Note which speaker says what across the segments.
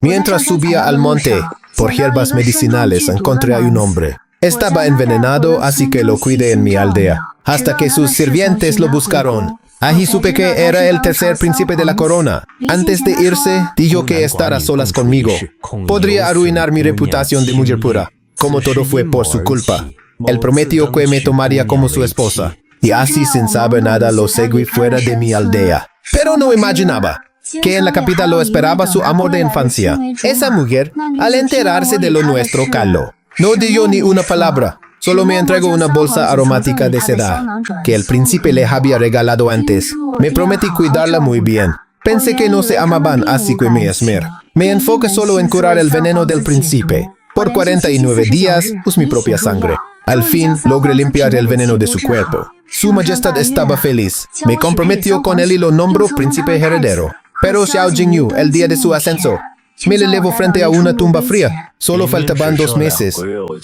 Speaker 1: Mientras subía al monte, por hierbas medicinales encontré a un hombre. Estaba envenenado, así que lo cuidé en mi aldea, hasta que sus sirvientes lo buscaron. Allí supe que era el tercer príncipe de la corona. Antes de irse, dijo que estar a solas conmigo podría arruinar mi reputación de mujer pura, como todo fue por su culpa. Él prometió que me tomaría como su esposa, y así sin saber nada lo seguí fuera de mi aldea. Pero no imaginaba que en la capital lo esperaba su amor de infancia. Esa mujer, al enterarse de lo nuestro, caló. No dijo ni una palabra. Solo me entregó una bolsa aromática de seda que el príncipe le había regalado antes. Me prometí cuidarla muy bien. Pensé que no se amaban, así que me esmeré. Me enfoqué solo en curar el veneno del príncipe. Por 49 días, usé mi propia sangre. Al fin, logré limpiar el veneno de su cuerpo. Su Majestad estaba feliz. Me comprometió con él y lo nombró príncipe heredero. Pero Xiao Jingyu, el día de su ascenso, me le llevó frente a una tumba fría. Solo faltaban 2 meses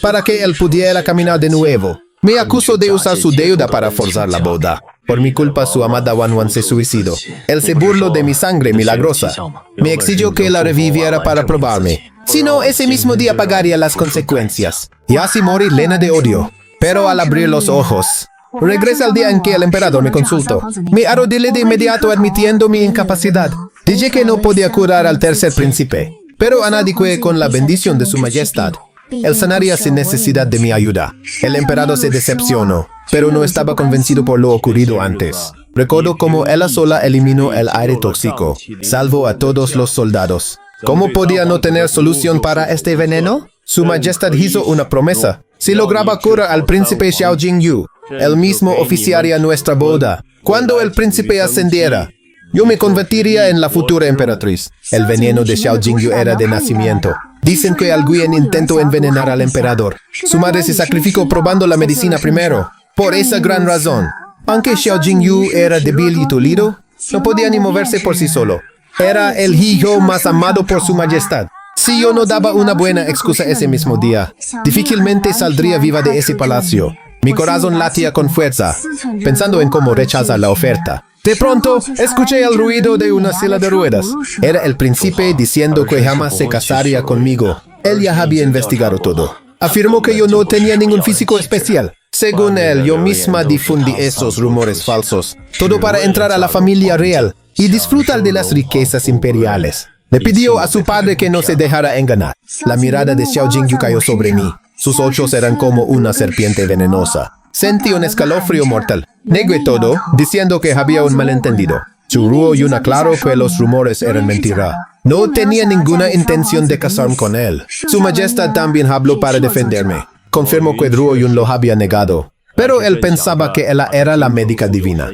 Speaker 1: para que él pudiera caminar de nuevo. Me acusó de usar su deuda para forzar la boda. Por mi culpa, su amada Wanwan se suicidó. Él se burló de mi sangre milagrosa. Me exigió que la reviviera para probarme. Si no, ese mismo día pagaría las consecuencias. Y así morí llena de odio. Pero al abrir los ojos, regresa al día en que el emperador me consultó. Me arrodillé de inmediato admitiendo mi incapacidad. Dije que no podía curar al tercer príncipe, pero anadicué con la bendición de su majestad. Él sanaría sin necesidad de mi ayuda. El emperador se decepcionó, pero no estaba convencido por lo ocurrido antes. Recuerdo cómo él sola eliminó el aire tóxico, salvó a todos los soldados. ¿Cómo podía no tener solución para este veneno? Su majestad hizo una promesa. Si lograba curar al príncipe Xiao Jingyu, él mismo oficiaría nuestra boda. Cuando el príncipe ascendiera, yo me convertiría en la futura emperatriz. El veneno de Xiao Jingyu era de nacimiento. Dicen que alguien intentó envenenar al emperador. Su madre se sacrificó probando la medicina primero. Por esa gran razón, aunque Xiao Jingyu era débil y tulido, no podía ni moverse por sí solo. Era el hijo más amado por su majestad. Si yo no daba una buena excusa ese mismo día, difícilmente saldría viva de ese palacio. Mi corazón latía con fuerza, pensando en cómo rechazar la oferta. De pronto, escuché el ruido de una silla de ruedas. Era el príncipe diciendo que jamás se casaría conmigo. Él ya había investigado todo. Afirmó que yo no tenía ningún físico especial. Según él, yo misma difundí esos rumores falsos. Todo para entrar a la familia real y disfrutar de las riquezas imperiales. Le pidió a su padre que no se dejara engañar. La mirada de Xiao Jingyu cayó sobre mí. Sus ojos eran como una serpiente venenosa. Sentí un escalofrío mortal. Negué todo, diciendo que había un malentendido. Su Ruo Yun aclaró que los rumores eran mentira. No tenía ninguna intención de casarme con él. Su majestad también habló para defenderme. Confirmó que Ruo Yun lo había negado. Pero él pensaba que ella era la médica divina,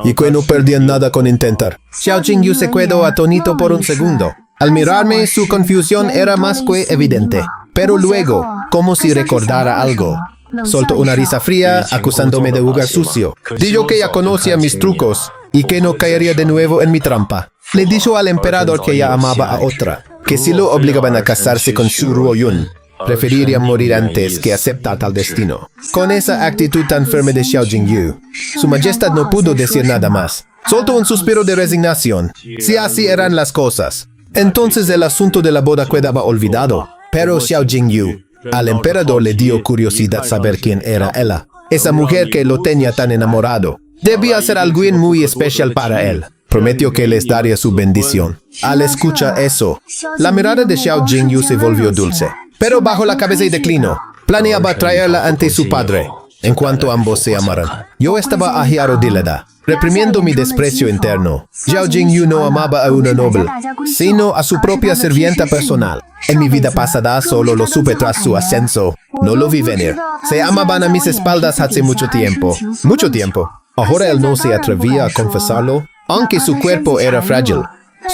Speaker 1: y que no perdía nada con intentar. Xiao Jingyu se quedó atónito por un segundo. Al mirarme, su confusión era más que evidente. Pero luego, como si recordara algo, soltó una risa fría, acusándome de jugar sucio. Dijo que ya conocía mis trucos y que no caería de nuevo en mi trampa. Le dijo al emperador que ya amaba a otra, que si lo obligaban a casarse con Su Ruo Yun, preferiría morir antes que aceptar tal destino. Con esa actitud tan firme de Xiao Jingyu, su majestad no pudo decir nada más. Soltó un suspiro de resignación. Si así eran las cosas, entonces el asunto de la boda quedaba olvidado. Pero Xiao Jingyu, al emperador le dio curiosidad saber quién era ella. Esa mujer que lo tenía tan enamorado. Debía ser alguien muy especial para él. Prometió que les daría su bendición. Al escuchar eso, la mirada de Xiao Jingyu se volvió dulce. Pero bajó la cabeza y declinó. Planeaba traerla ante su padre, en cuanto ambos se amaran. Yo estaba allí arrodillada, reprimiendo mi desprecio interno. Xiao Jingyu no amaba a una noble, sino a su propia sirvienta personal. En mi vida pasada solo lo supe tras su ascenso. No lo vi venir. Se amaban a mis espaldas hace mucho tiempo. Mucho tiempo. Ahora él no se atrevía a confesarlo, aunque su cuerpo era frágil.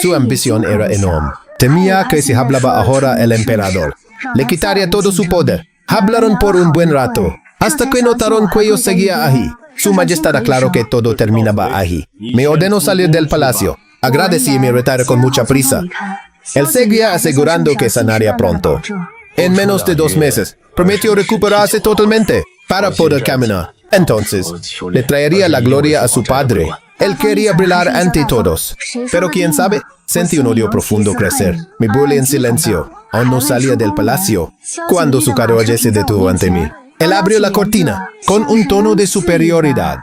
Speaker 1: Su ambición era enorme. Temía que si hablaba ahora el emperador, le quitaría todo su poder. Hablaron por un buen rato, hasta que notaron que yo seguía allí. Su majestad aclaró que todo terminaba allí. Me ordenó salir del palacio. Agradecí y me retiré con mucha prisa. Él seguía asegurando que sanaría pronto. En menos de 2 meses, prometió recuperarse totalmente para poder caminar. Entonces, le traería la gloria a su padre Él quería brillar ante todos. Pero quién sabe, sentí un odio profundo crecer. Me burlé en silencio. Aún no salía del palacio cuando su carruaje se detuvo ante mí. Él abrió la cortina con un tono de superioridad.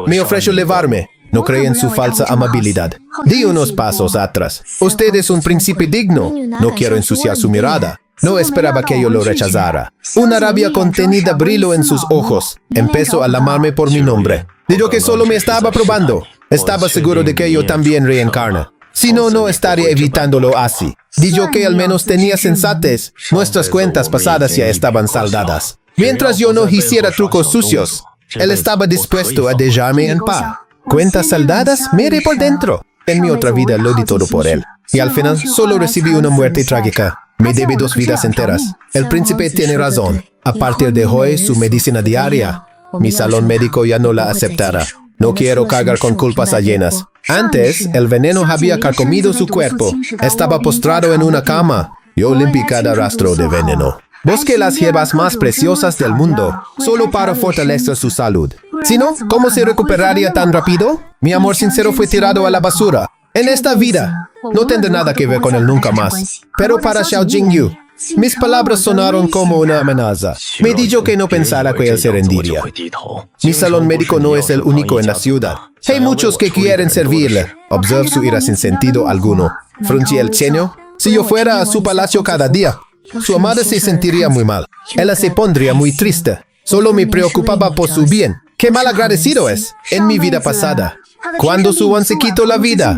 Speaker 1: Me ofreció llevarme. No creí en su falsa amabilidad. Di unos pasos atrás. Usted es un príncipe digno. No quiero ensuciar su mirada. No esperaba que yo lo rechazara. Una rabia contenida brilló en sus ojos. Empezó a llamarme por mi nombre. Dijo que solo me estaba probando. Estaba seguro de que yo también reencarna. Si no, no estaría evitándolo así. Dijo que al menos tenía sensatez. Nuestras cuentas pasadas ya estaban saldadas. Mientras yo no hiciera trucos sucios, él estaba dispuesto a dejarme en paz. ¿Cuentas saldadas? Miré por dentro. En mi otra vida lo di todo por él. Y al final solo recibí una muerte trágica. Me debe 2 vidas enteras. El príncipe tiene razón. A partir de hoy, su medicina diaria, mi salón médico ya no la aceptará. No quiero cargar con culpas ajenas. Antes, el veneno había carcomido su cuerpo. Estaba postrado en una cama. Yo limpié cada rastro de veneno. Busqué las hierbas más preciosas del mundo, solo para fortalecer su salud. Si no, ¿cómo se recuperaría tan rápido? Mi amor sincero fue tirado a la basura. En esta vida, no tendré nada que ver con él nunca más. Pero para Xiao Jingyu, mis palabras sonaron como una amenaza. Me dijo que no pensara que él se rendiría. Mi salón médico no es el único en la ciudad. Hay muchos que quieren servirle. Observe su ira sin sentido alguno. Fruncí el ceño. Si yo fuera a su palacio cada día, su amada se sentiría muy mal. Ella se pondría muy triste. Solo me preocupaba por su bien. ¡Qué mal agradecido es! En mi vida pasada, cuando Su Wan se quitó la vida,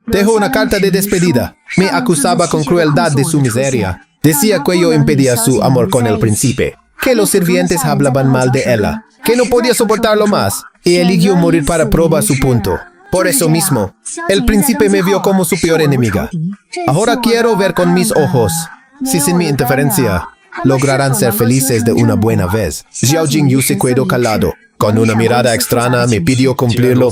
Speaker 1: dejó una carta de despedida. Me acusaba con crueldad de su miseria. Decía que yo impedía su amor con el príncipe, que los sirvientes hablaban mal de ella, que no podía soportarlo más, y eligió morir para probar su punto. Por eso mismo, el príncipe me vio como su peor enemiga. Ahora quiero ver con mis ojos si sin mi interferencia lograrán ser felices de una buena vez. Xiao Jingyu se quedó calado. Con una mirada extraña me pidió cumplirlo,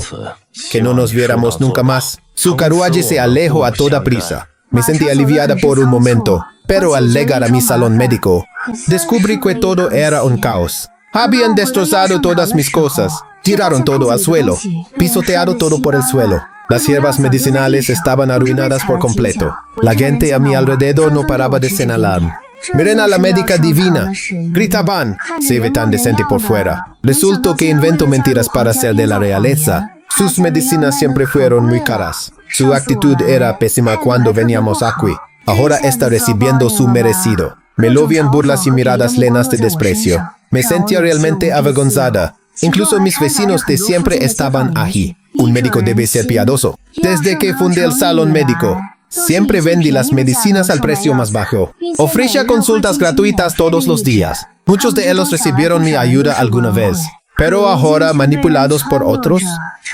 Speaker 1: que no nos viéramos nunca más. Su carruaje se alejó a toda prisa. Me sentí aliviada por un momento, pero al llegar a mi salón médico, descubrí que todo era un caos. Habían destrozado todas mis cosas, tiraron todo al suelo, pisoteado todo por el suelo. Las hierbas medicinales estaban arruinadas por completo. La gente a mi alrededor no paraba de señalarme. Miren a la médica divina. Gritaban. Se ve tan decente por fuera. Resultó que inventó mentiras para ser de la realeza. Sus medicinas siempre fueron muy caras. Su actitud era pésima cuando veníamos aquí. Ahora está recibiendo su merecido. Me lo vi en burlas y miradas llenas de desprecio. Me sentía realmente avergonzada. Incluso mis vecinos de siempre estaban allí. Un médico debe ser piadoso. Desde que fundé el salón médico, siempre vendí las medicinas al precio más bajo. Ofrecía consultas gratuitas todos los días. Muchos de ellos recibieron mi ayuda alguna vez. Pero ahora, manipulados por otros,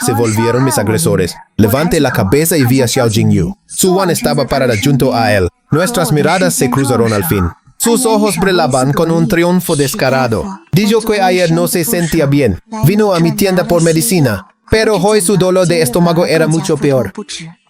Speaker 1: se volvieron mis agresores. Levanté la cabeza y vi a Xiao Jingyu. Su Wan estaba parada junto a él. Nuestras miradas se cruzaron al fin. Sus ojos brillaban con un triunfo descarado. Dijo que ayer no se sentía bien. Vino a mi tienda por medicina, pero hoy su dolor de estómago era mucho peor.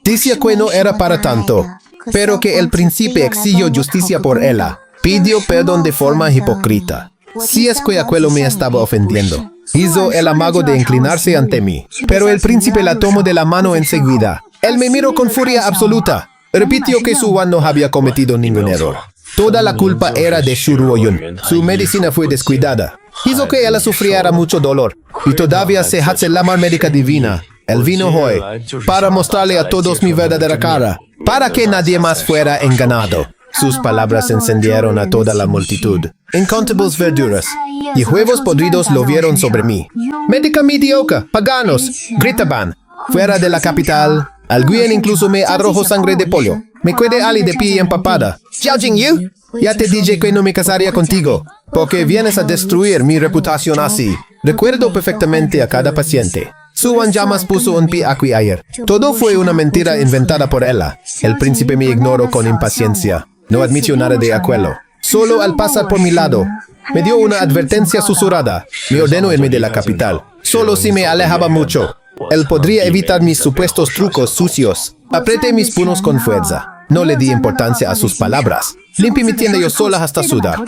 Speaker 1: Decía que no era para tanto, pero que el príncipe exigió justicia por ella. Pidió perdón de forma hipócrita. Si es que aquello me estaba ofendiendo. Hizo el amago de inclinarse ante mí, pero el príncipe la tomó de la mano enseguida. Él me miró con furia absoluta. Repitió que Su Wan no había cometido ningún error. Toda la culpa era de Xu Ruoyun. Su medicina fue descuidada. Hizo que ella sufriera mucho dolor. Y todavía se hace llamar médica divina. Él vino hoy para mostrarle a todos mi verdadera cara, para que nadie más fuera engañado. Sus palabras encendieron a toda la multitud. Incontables verduras y huevos podridos lo vieron sobre mí. Médica mediocre, paganos, gritaban. Fuera de la capital, alguien incluso me arrojó sangre de pollo. Me quedé ali de pie empapada. Xiao Jingyu, ya te dije que no me casaría contigo, porque vienes a destruir mi reputación así. Recuerdo perfectamente a cada paciente. Su Wan Llamas puso un pie aquí ayer. Todo fue una mentira inventada por ella. El príncipe me ignoró con impaciencia. No admitió nada de aquello. Solo al pasar por mi lado, me dio una advertencia susurrada. Me ordenó irme de la capital. Solo si me alejaba mucho, él podría evitar mis supuestos trucos sucios. Apreté mis puños con fuerza. No le di importancia a sus palabras. Limpié mi tienda yo sola hasta sudar.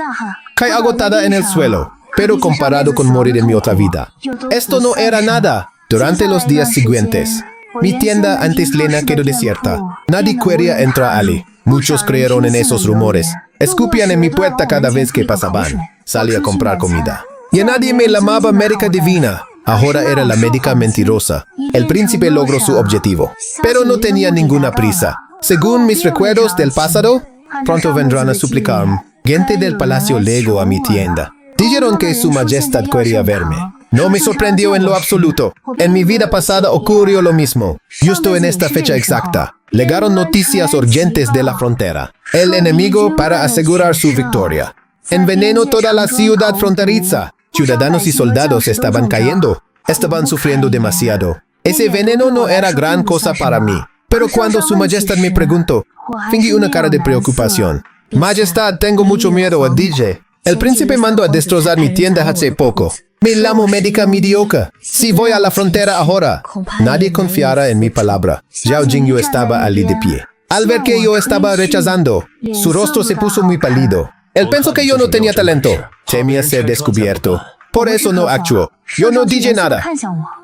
Speaker 1: Caí agotada en el suelo, pero comparado con morir en mi otra vida, esto no era nada. Durante los días siguientes, Mi tienda antes llena quedó desierta. Nadie quería entrar allí. Muchos creyeron en esos rumores. Escupían en mi puerta cada vez que pasaban. Salí a comprar comida. Y a nadie me llamaba médica divina. Ahora era la médica mentirosa. El príncipe logró su objetivo. Pero no tenía ninguna prisa. Según mis recuerdos del pasado, pronto vendrán a suplicarme. Gente del palacio llegó a mi tienda. Dijeron que su majestad quería verme. No me sorprendió en lo absoluto. En mi vida pasada ocurrió lo mismo. Justo en esta fecha exacta, llegaron noticias urgentes de la frontera. El enemigo para asegurar su victoria envenenó toda la ciudad fronteriza. Ciudadanos y soldados estaban cayendo. Estaban sufriendo demasiado. Ese veneno no era gran cosa para mí. Pero cuando su majestad me preguntó, fingí una cara de preocupación. Majestad, tengo mucho miedo, dije. El príncipe mandó a destrozar mi tienda hace poco. Me llamo médica mediocre. Si voy a la frontera ahora, nadie confiará en mi palabra. Zhao Jingyu estaba allí de pie. Al ver que yo estaba rechazando, su rostro se puso muy pálido. Él pensó que yo no tenía talento. Temía ser descubierto. Por eso no actuó. Yo no dije nada.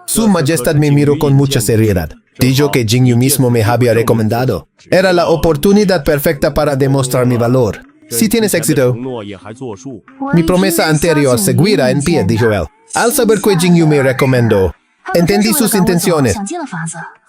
Speaker 1: Su majestad me miró con mucha seriedad. Dijo que Jingyu mismo me había recomendado. Era la oportunidad perfecta para demostrar mi valor. Si tienes éxito, mi promesa anterior seguirá en pie, dijo él. Al saber que Jingyu me recomendó, entendí sus intenciones.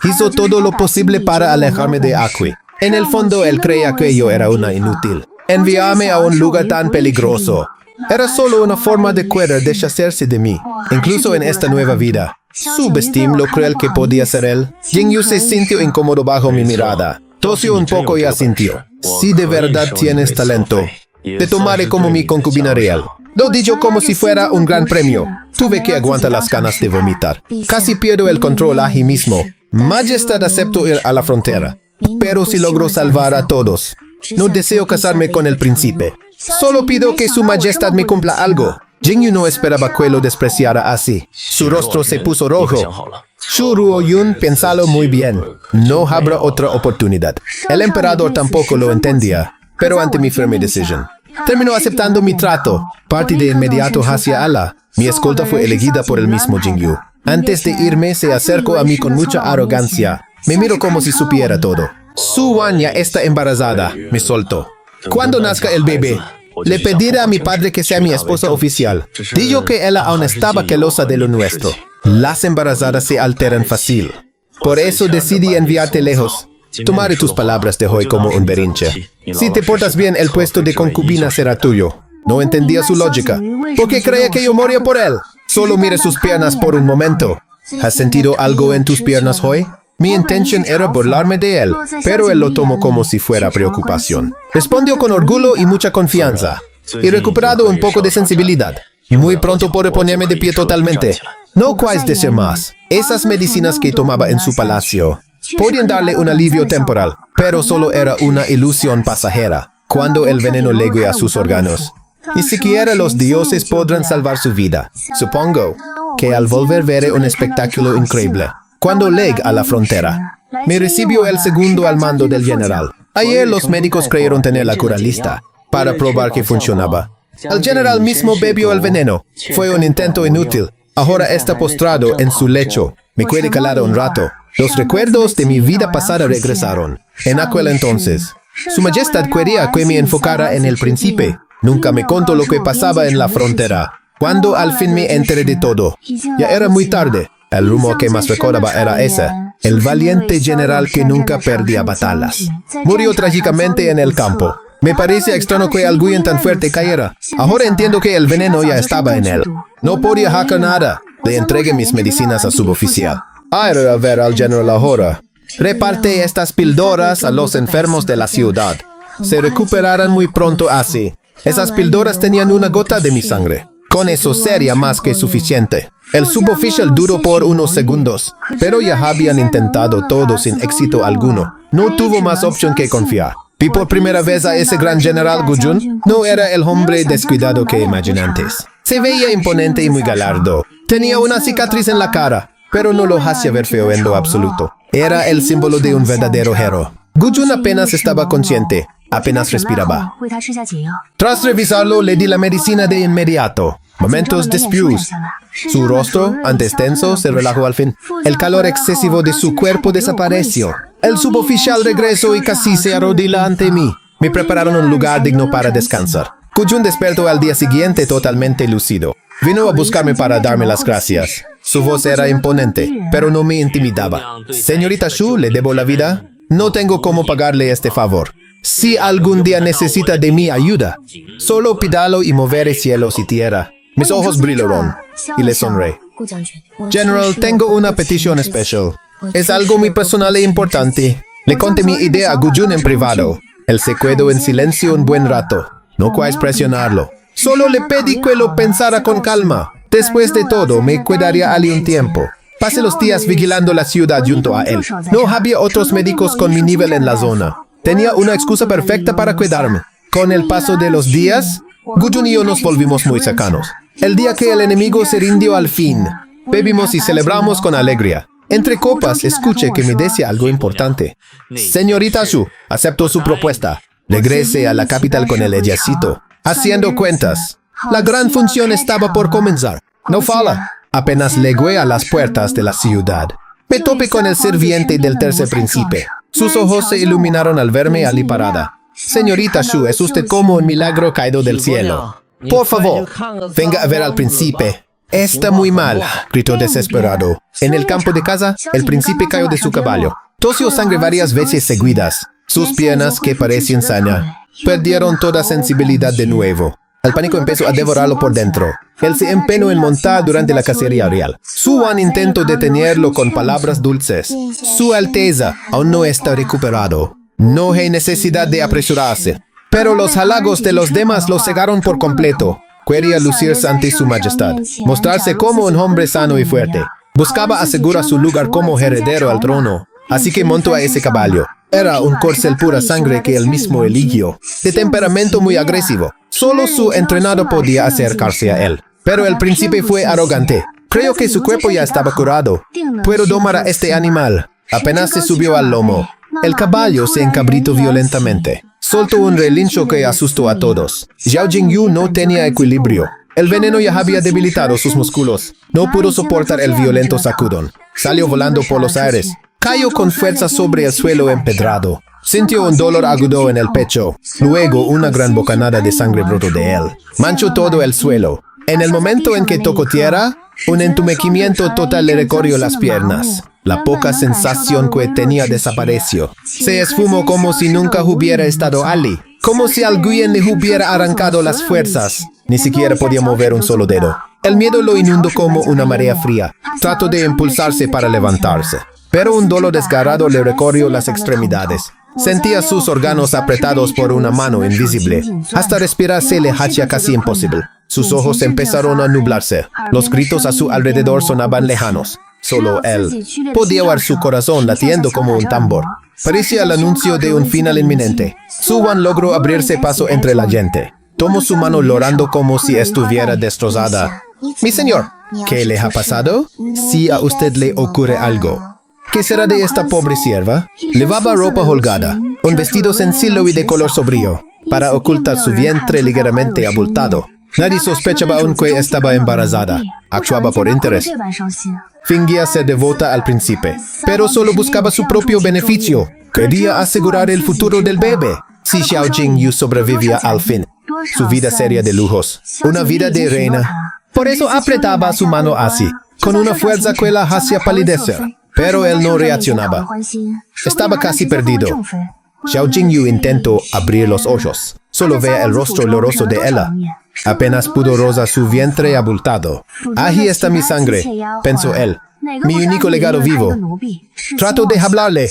Speaker 1: Hizo todo lo posible para alejarme de Akui. En el fondo, él creía que yo era una inútil. Enviarme a un lugar tan peligroso era solo una forma de querer deshacerse de mí, incluso en esta nueva vida. Subestimé lo cruel que podía ser él. Jingyu se sintió incómodo bajo mi mirada. Tosió un poco y asintió. Si de verdad tienes talento, te tomaré como mi concubina real. Lo dijo como si fuera un gran premio. Tuve que aguantar las ganas de vomitar. Casi pierdo el control allí mismo. Majestad aceptó ir a la frontera, pero si logró salvar a todos. No deseo casarme con el príncipe. Solo pido que su majestad me cumpla algo. Jingyu no esperaba que lo despreciara así. Su rostro se puso rojo. Shu Ruoyun, piénsalo muy bien. No habrá otra oportunidad. El emperador tampoco lo entendía, pero ante mi firme decisión, terminó aceptando mi trato. Partí de inmediato hacia Ala. Mi escolta fue elegida por el mismo Jingyu. Antes de irme, se acercó a mí con mucha arrogancia. Me miró como si supiera todo. Su Wan ya está embarazada, me soltó. Cuando nazca el bebé, le pediré a mi padre que sea mi esposa oficial. Dijo que ella aún estaba celosa de lo nuestro. Las embarazadas se alteran fácil. Por eso decidí enviarte lejos. Tomaré tus palabras de hoy como un berrinche. Si te portas bien, el puesto de concubina será tuyo. No entendía su lógica. ¿Por qué creía que yo moría por él? Solo mire sus piernas por un momento. ¿Has sentido algo en tus piernas hoy? Mi intención era burlarme de él, pero él lo tomó como si fuera preocupación. Respondió con orgullo y mucha confianza. He recuperado un poco de sensibilidad. Muy pronto podré ponerme de pie totalmente. No puedes decir más. Esas medicinas que tomaba en su palacio podían darle un alivio temporal, pero solo era una ilusión pasajera. Cuando el veneno llegue a sus órganos, ni siquiera los dioses podrán salvar su vida. Supongo que al volver veré un espectáculo increíble. Cuando llegué a la frontera, me recibió el segundo al mando del general. Ayer los médicos creyeron tener la cura lista para probar que funcionaba. El general mismo bebió el veneno. Fue un intento inútil. Ahora está postrado en su lecho. Me quedé calado un rato. Los recuerdos de mi vida pasada regresaron. En aquel entonces, su majestad quería que me enfocara en el príncipe. Nunca me contó lo que pasaba en la frontera. Cuando al fin me enteré de todo, ya era muy tarde. El rumor que más recordaba era ese. El valiente general que nunca perdía batallas murió trágicamente en el campo. Me parece extraño que alguien tan fuerte cayera. Ahora entiendo que el veneno ya estaba en él. No podía hacer nada. Le entregué mis medicinas a suboficial. Iré a ver al general ahora. Reparte estas píldoras a los enfermos de la ciudad. Se recuperarán muy pronto así. Esas píldoras tenían una gota de mi sangre. Con eso sería más que suficiente. El suboficial duró por unos segundos, pero ya habían intentado todo sin éxito alguno. No tuvo más opción que confiar. Vi por primera vez a ese gran general Gujun. No era el hombre descuidado que imaginé antes. Se veía imponente y muy galardo. Tenía una cicatriz en la cara, pero no lo hacía ver feo en lo absoluto. Era el símbolo de un verdadero héroe. Gujun apenas estaba consciente. Apenas respiraba. Tras revisarlo, le di la medicina de inmediato. Momentos después, su rostro, antes tenso, se relajó al fin. El calor excesivo de su cuerpo desapareció. El suboficial regresó y casi se arrodilla ante mí. Me prepararon un lugar digno para descansar. Gujun despertó al día siguiente totalmente lúcido. Vino a buscarme para darme las gracias. Su voz era imponente, pero no me intimidaba. Señorita Shu, ¿le debo la vida? No tengo cómo pagarle este favor. Si algún día necesita de mi ayuda, solo pídalo y moveré cielos y tierra. Mis ojos brillaron y le sonreí. General, tengo una petición especial. Es algo muy personal e importante. Le conté mi idea a Gujun en privado. Él se quedó en silencio un buen rato. No quise presionarlo. Solo le pedí que lo pensara con calma. Después de todo, me quedaría allí un tiempo. Pasé los días vigilando la ciudad junto a él. No había otros médicos con mi nivel en la zona. Tenía una excusa perfecta para cuidarme. Con el paso de los días, Gujun y yo nos volvimos muy cercanos. El día que el enemigo se rindió al fin, bebimos y celebramos con alegría. Entre copas, escuché que me decía algo importante. Señorita Shu, aceptó su propuesta. Regrese a la capital con el ejército. Haciendo cuentas, la gran función estaba por comenzar. No falla. Apenas llegué a las puertas de la ciudad. Me topé con el sirviente del tercer príncipe. Sus ojos se iluminaron al verme allí parada. Señorita Shu, es usted como un milagro caído del cielo. Por favor, venga a ver al príncipe. Está muy mal, gritó desesperado. En el campo de casa, el príncipe cayó de su caballo. Tosió sangre varias veces seguidas. Sus piernas, que parecían sanas, perdieron toda sensibilidad de nuevo. El pánico empezó a devorarlo por dentro. Él se empeñó en montar durante la cacería real. Su Wan intentó detenerlo con palabras dulces. Su Alteza aún no está recuperado. No hay necesidad de apresurarse. Pero los halagos de los demás lo cegaron por completo. Quería lucirse ante su majestad, mostrarse como un hombre sano y fuerte. Buscaba asegurar su lugar como heredero al trono. Así que montó a ese caballo. Era un corcel pura sangre que él mismo eligió, de temperamento muy agresivo. Solo su entrenado podía acercarse a él. Pero el príncipe fue arrogante. Creo que su cuerpo ya estaba curado. Puedo domar a este animal. Apenas se subió al lomo. El caballo se encabritó violentamente. Soltó un relincho que asustó a todos. Zhao Jingyu no tenía equilibrio. El veneno ya había debilitado sus músculos. No pudo soportar el violento sacudón. Salió volando por los aires. Cayó con fuerza sobre el suelo empedrado. Sintió un dolor agudo en el pecho. Luego una gran bocanada de sangre brotó de él. Manchó todo el suelo. En el momento en que tocó tierra, un entumecimiento total le recorrió las piernas. La poca sensación que tenía desapareció. Se esfumó como si nunca hubiera estado allí. Como si alguien le hubiera arrancado las fuerzas. Ni siquiera podía mover un solo dedo. El miedo lo inundó como una marea fría. Trató de impulsarse para levantarse. Pero un dolor desgarrado le recorrió las extremidades. Sentía sus órganos apretados por una mano invisible. Hasta respirar se le hacía casi imposible. Sus ojos empezaron a nublarse. Los gritos a su alrededor sonaban lejanos. Solo él podía oír su corazón latiendo como un tambor. Parecía el anuncio de un final inminente. Su Wan logró abrirse paso entre la gente. Tomó su mano llorando como si estuviera destrozada. Mi señor, ¿qué le ha pasado? Si a usted le ocurre algo, ¿qué será de esta pobre sierva? Llevaba ropa holgada, un vestido sencillo y de color sobrio, para ocultar su vientre ligeramente abultado. Nadie sospechaba aún que estaba embarazada. Actuaba por interés. Fingía ser devota al príncipe, pero solo buscaba su propio beneficio. Quería asegurar el futuro del bebé. Si Zhao Jingyu sobrevivía al fin, su vida sería de lujos, una vida de reina. Por eso apretaba su mano así, con una fuerza que la hacía palidecer. Pero él no reaccionaba. Estaba casi perdido. Zhao Jingyu intentó abrir los ojos. Solo veía el rostro lloroso de ella. Apenas pudo rozar su vientre abultado. Ahí está mi sangre, pensó él. Mi único legado vivo. Trató de hablarle.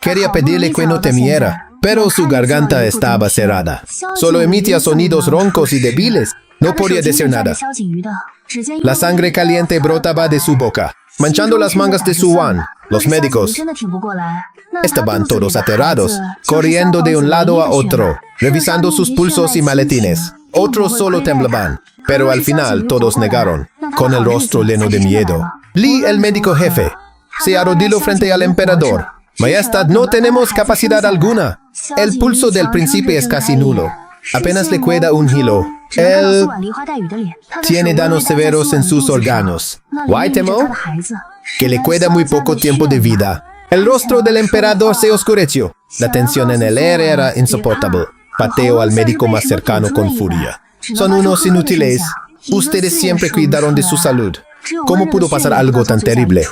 Speaker 1: Quería pedirle que no temiera, pero su garganta estaba cerrada. Solo emitía sonidos roncos y débiles. No podía decir nada. La sangre caliente brotaba de su boca, manchando las mangas de su Wan. Los médicos estaban todos aterrados, corriendo de un lado a otro, revisando sus pulsos y maletines. Otros solo temblaban, pero al final todos negaron, con el rostro lleno de miedo. Li, el médico jefe, se arrodilló frente al emperador. Majestad, no tenemos capacidad alguna. El pulso del príncipe es casi nulo. Apenas le queda un hilo. Él tiene daños severos en sus órganos. Why temo? Que le queda muy poco tiempo de vida. El rostro del emperador se oscureció. La tensión en el aire era insoportable. Pateó al médico más cercano con furia. Son unos inútiles. Ustedes siempre cuidaron de su salud. ¿Cómo pudo pasar algo tan terrible?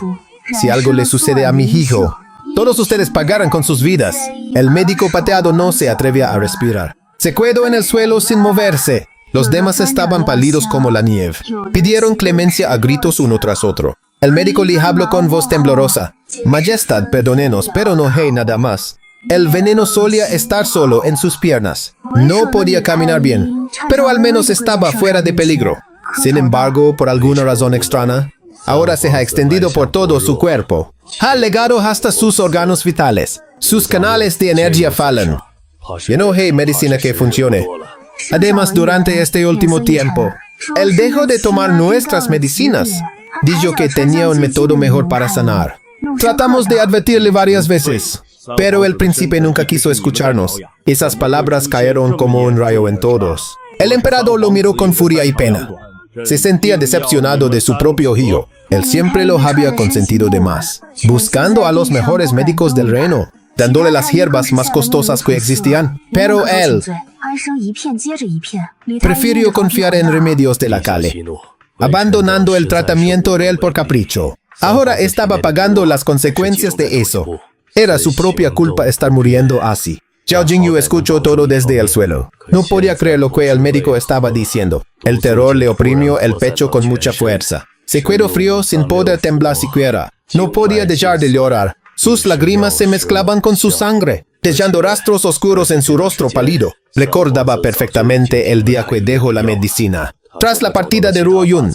Speaker 1: Si algo le sucede a mi hijo, todos ustedes pagarán con sus vidas. El médico pateado no se atrevía a respirar. Se quedó en el suelo sin moverse. Los demás estaban pálidos como la nieve. Pidieron clemencia a gritos uno tras otro. El médico le habló con voz temblorosa. Majestad, perdónenos, pero no hay nada más. El veneno solía estar solo en sus piernas. No podía caminar bien, pero al menos estaba fuera de peligro. Sin embargo, por alguna razón extraña, ahora se ha extendido por todo su cuerpo. Ha llegado hasta sus órganos vitales. Sus canales de energía fallan. Ya no hay medicina que funcione. Además, durante este último tiempo, él dejó de tomar nuestras medicinas. Dijo que tenía un método mejor para sanar. Tratamos de advertirle varias veces, pero el príncipe nunca quiso escucharnos. Esas palabras cayeron como un rayo en todos. El emperador lo miró con furia y pena. Se sentía decepcionado de su propio hijo. Él siempre lo había consentido de más, buscando a los mejores médicos del reino, dándole las hierbas más costosas que existían. Pero él prefirió confiar en remedios de la calle, abandonando el tratamiento real por capricho. Ahora estaba pagando las consecuencias de eso. Era su propia culpa estar muriendo así. Zhao Jingyu escuchó todo desde el suelo. No podía creer lo que el médico estaba diciendo. El terror le oprimió el pecho con mucha fuerza. Se quedó frío sin poder temblar siquiera. No podía dejar de llorar. Sus lágrimas se mezclaban con su sangre, dejando rastros oscuros en su rostro pálido. Recordaba perfectamente el día que dejó la medicina, tras la partida de Ruo Yun.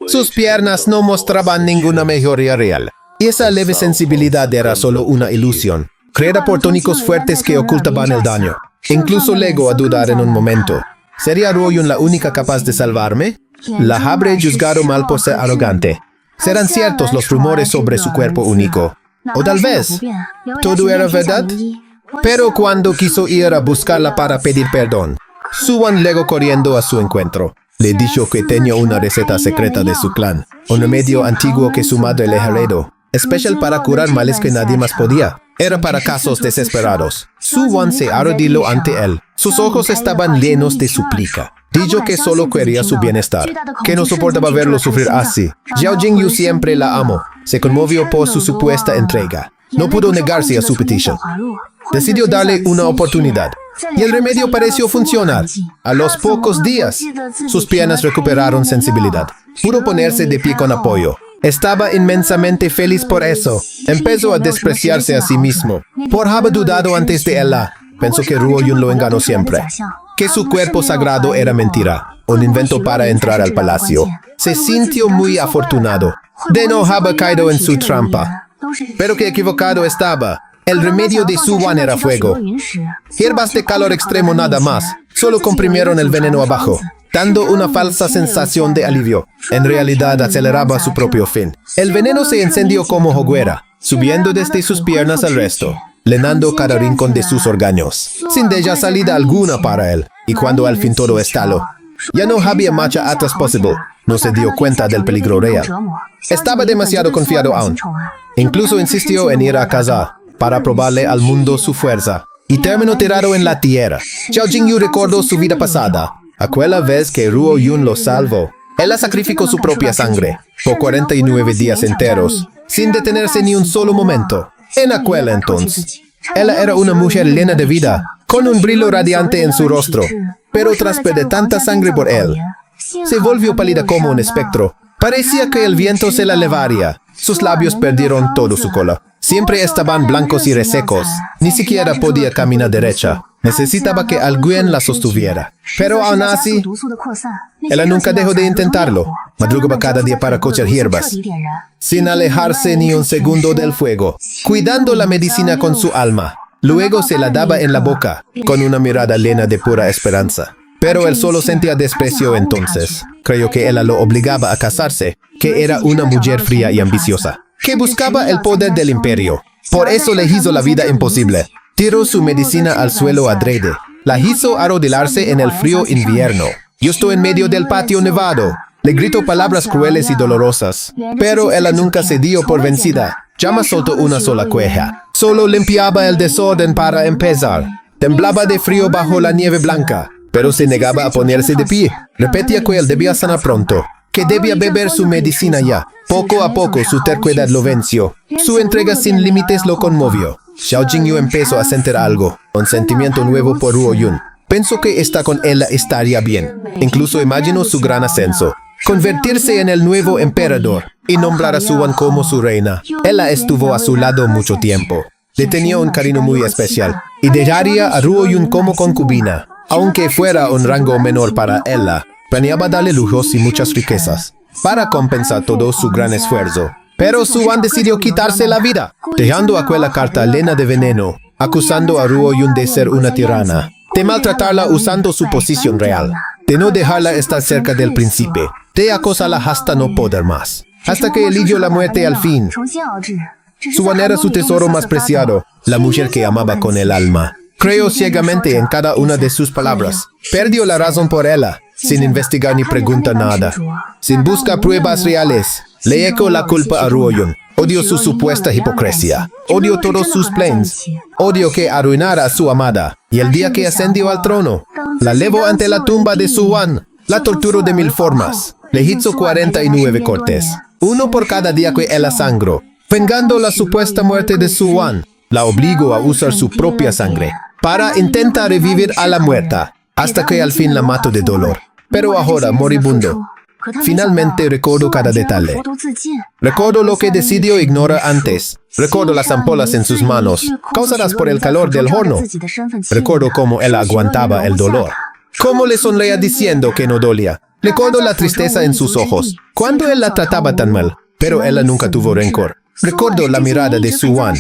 Speaker 1: Sus piernas no mostraban ninguna mejoría real, y esa leve sensibilidad era solo una ilusión, creada por tónicos fuertes que ocultaban el daño. Incluso llegó a dudar en un momento. ¿Sería Ruo Yun la única capaz de salvarme? La habré juzgado mal por ser arrogante. ¿Serán ciertos los rumores sobre su cuerpo único? O tal vez, ¿todo era verdad? Pero cuando quiso ir a buscarla para pedir perdón, Su Wan llegó corriendo a su encuentro. Le dijo que tenía una receta secreta de su clan, un remedio antiguo que su madre le heredó, especial para curar males que nadie más podía. Era para casos desesperados. Su Wan se arrodilló ante él. Sus ojos estaban llenos de súplica. Dijo que solo quería su bienestar, que no soportaba verlo sufrir así. Zhao Jingyu siempre la amó. Se conmovió por su supuesta entrega. No pudo negarse a su petición. Decidió darle una oportunidad. Y el remedio pareció funcionar. A los pocos días, sus piernas recuperaron sensibilidad. Pudo ponerse de pie con apoyo. Estaba inmensamente feliz por eso. Empezó a despreciarse a sí mismo. Por haber dudado antes de ella. Pensó que Ruo Yun lo engañó siempre. Que su cuerpo sagrado era mentira. Un invento para entrar al palacio. Se sintió muy afortunado de no haber caído en su trampa. Pero qué equivocado estaba. El remedio de Su Wan era fuego. Hierbas de calor extremo nada más. Solo comprimieron el veneno abajo, dando una falsa sensación de alivio. En realidad aceleraba su propio fin. El veneno se encendió como hoguera, subiendo desde sus piernas al resto, llenando cada rincón de sus órganos, sin dejar salida alguna para él. Y cuando al fin todo estalló, ya no había marcha atrás posible. No se dio cuenta del peligro real. Estaba demasiado confiado aún. Incluso insistió en ir a casa para probarle al mundo su fuerza, y terminó tirado en la tierra. Zhao Jingyu recordó su vida pasada, aquella vez que Ruo Yun lo salvó. Él sacrificó su propia sangre por 49 días enteros, sin detenerse ni un solo momento. En aquel entonces, ella era una mujer llena de vida, con un brillo radiante en su rostro, pero tras perder tanta sangre por él, se volvió pálida como un espectro. Parecía que el viento se la llevaría. Sus labios perdieron todo su color. Siempre estaban blancos y resecos. Ni siquiera podía caminar derecha. Necesitaba que alguien la sostuviera. Pero aún así, ella nunca dejó de intentarlo. Madrugaba cada día para cocer hierbas, sin alejarse ni un segundo del fuego, cuidando la medicina con su alma. Luego se la daba en la boca, con una mirada llena de pura esperanza. Pero él solo sentía desprecio entonces. Creyó que ella lo obligaba a casarse, que era una mujer fría y ambiciosa, que buscaba el poder del imperio. Por eso le hizo la vida imposible. Tiró su medicina al suelo adrede, La hizo arrodillarse en el frío invierno. Justo en medio del patio nevado. Le gritó palabras crueles y dolorosas. Pero ella nunca se dio por vencida. Jamás soltó una sola queja. Solo limpiaba el desorden para empezar. Temblaba de frío bajo la nieve blanca, pero se negaba a ponerse de pie. Repetía que él debía sanar pronto, que debía beber su medicina ya. Poco a poco su terquedad lo venció. Su entrega sin límites lo conmovió. Xiao Jingyu empezó a sentir algo, un sentimiento nuevo por Ruo Yun. Pensó que estar con ella estaría bien. Incluso imaginó su gran ascenso. Convertirse en el nuevo emperador y nombrar a Su Wan como su reina. Ella estuvo a su lado mucho tiempo. Le tenía un cariño muy especial y dejaría a Ruo Yun como concubina. Aunque fuera un rango menor para ella, planeaba darle lujos y muchas riquezas para compensar todo su gran esfuerzo. Pero Su Wan decidió quitarse la vida, dejando aquella carta llena de veneno, acusando a Ruo Yun de ser una tirana, de maltratarla usando su posición real, de no dejarla estar cerca del príncipe, de acosarla hasta no poder más, hasta que eligió la muerte al fin. Su Wan era su tesoro más preciado, la mujer que amaba con el alma. Creyó ciegamente en cada una de sus palabras. Perdió la razón por ella, sin investigar ni preguntar nada. Sin buscar pruebas reales, le echó la culpa a Ruo Yun. Odió su supuesta hipocresía. Odió todos sus planes. Odió que arruinara a su amada. Y el día que ascendió al trono, la llevó ante la tumba de Su Wan. La torturó de 1000 formas. Le hizo 49 cortes, uno por cada día que ella sangró. Vengando la supuesta muerte de Su Wan, la obligó a usar su propia sangre para intentar revivir a la muerta, hasta que al fin la mató de dolor. Pero ahora, moribundo, finalmente recordó cada detalle. Recordó lo que decidió ignorar antes. Recordó las ampolas en sus manos, causadas por el calor del horno. Recordó cómo él aguantaba el dolor. Cómo le sonreía diciendo que no dolía. Recordó la tristeza en sus ojos, cuando él la trataba tan mal. Pero ella nunca tuvo rencor. Recordó la mirada de Su Wan,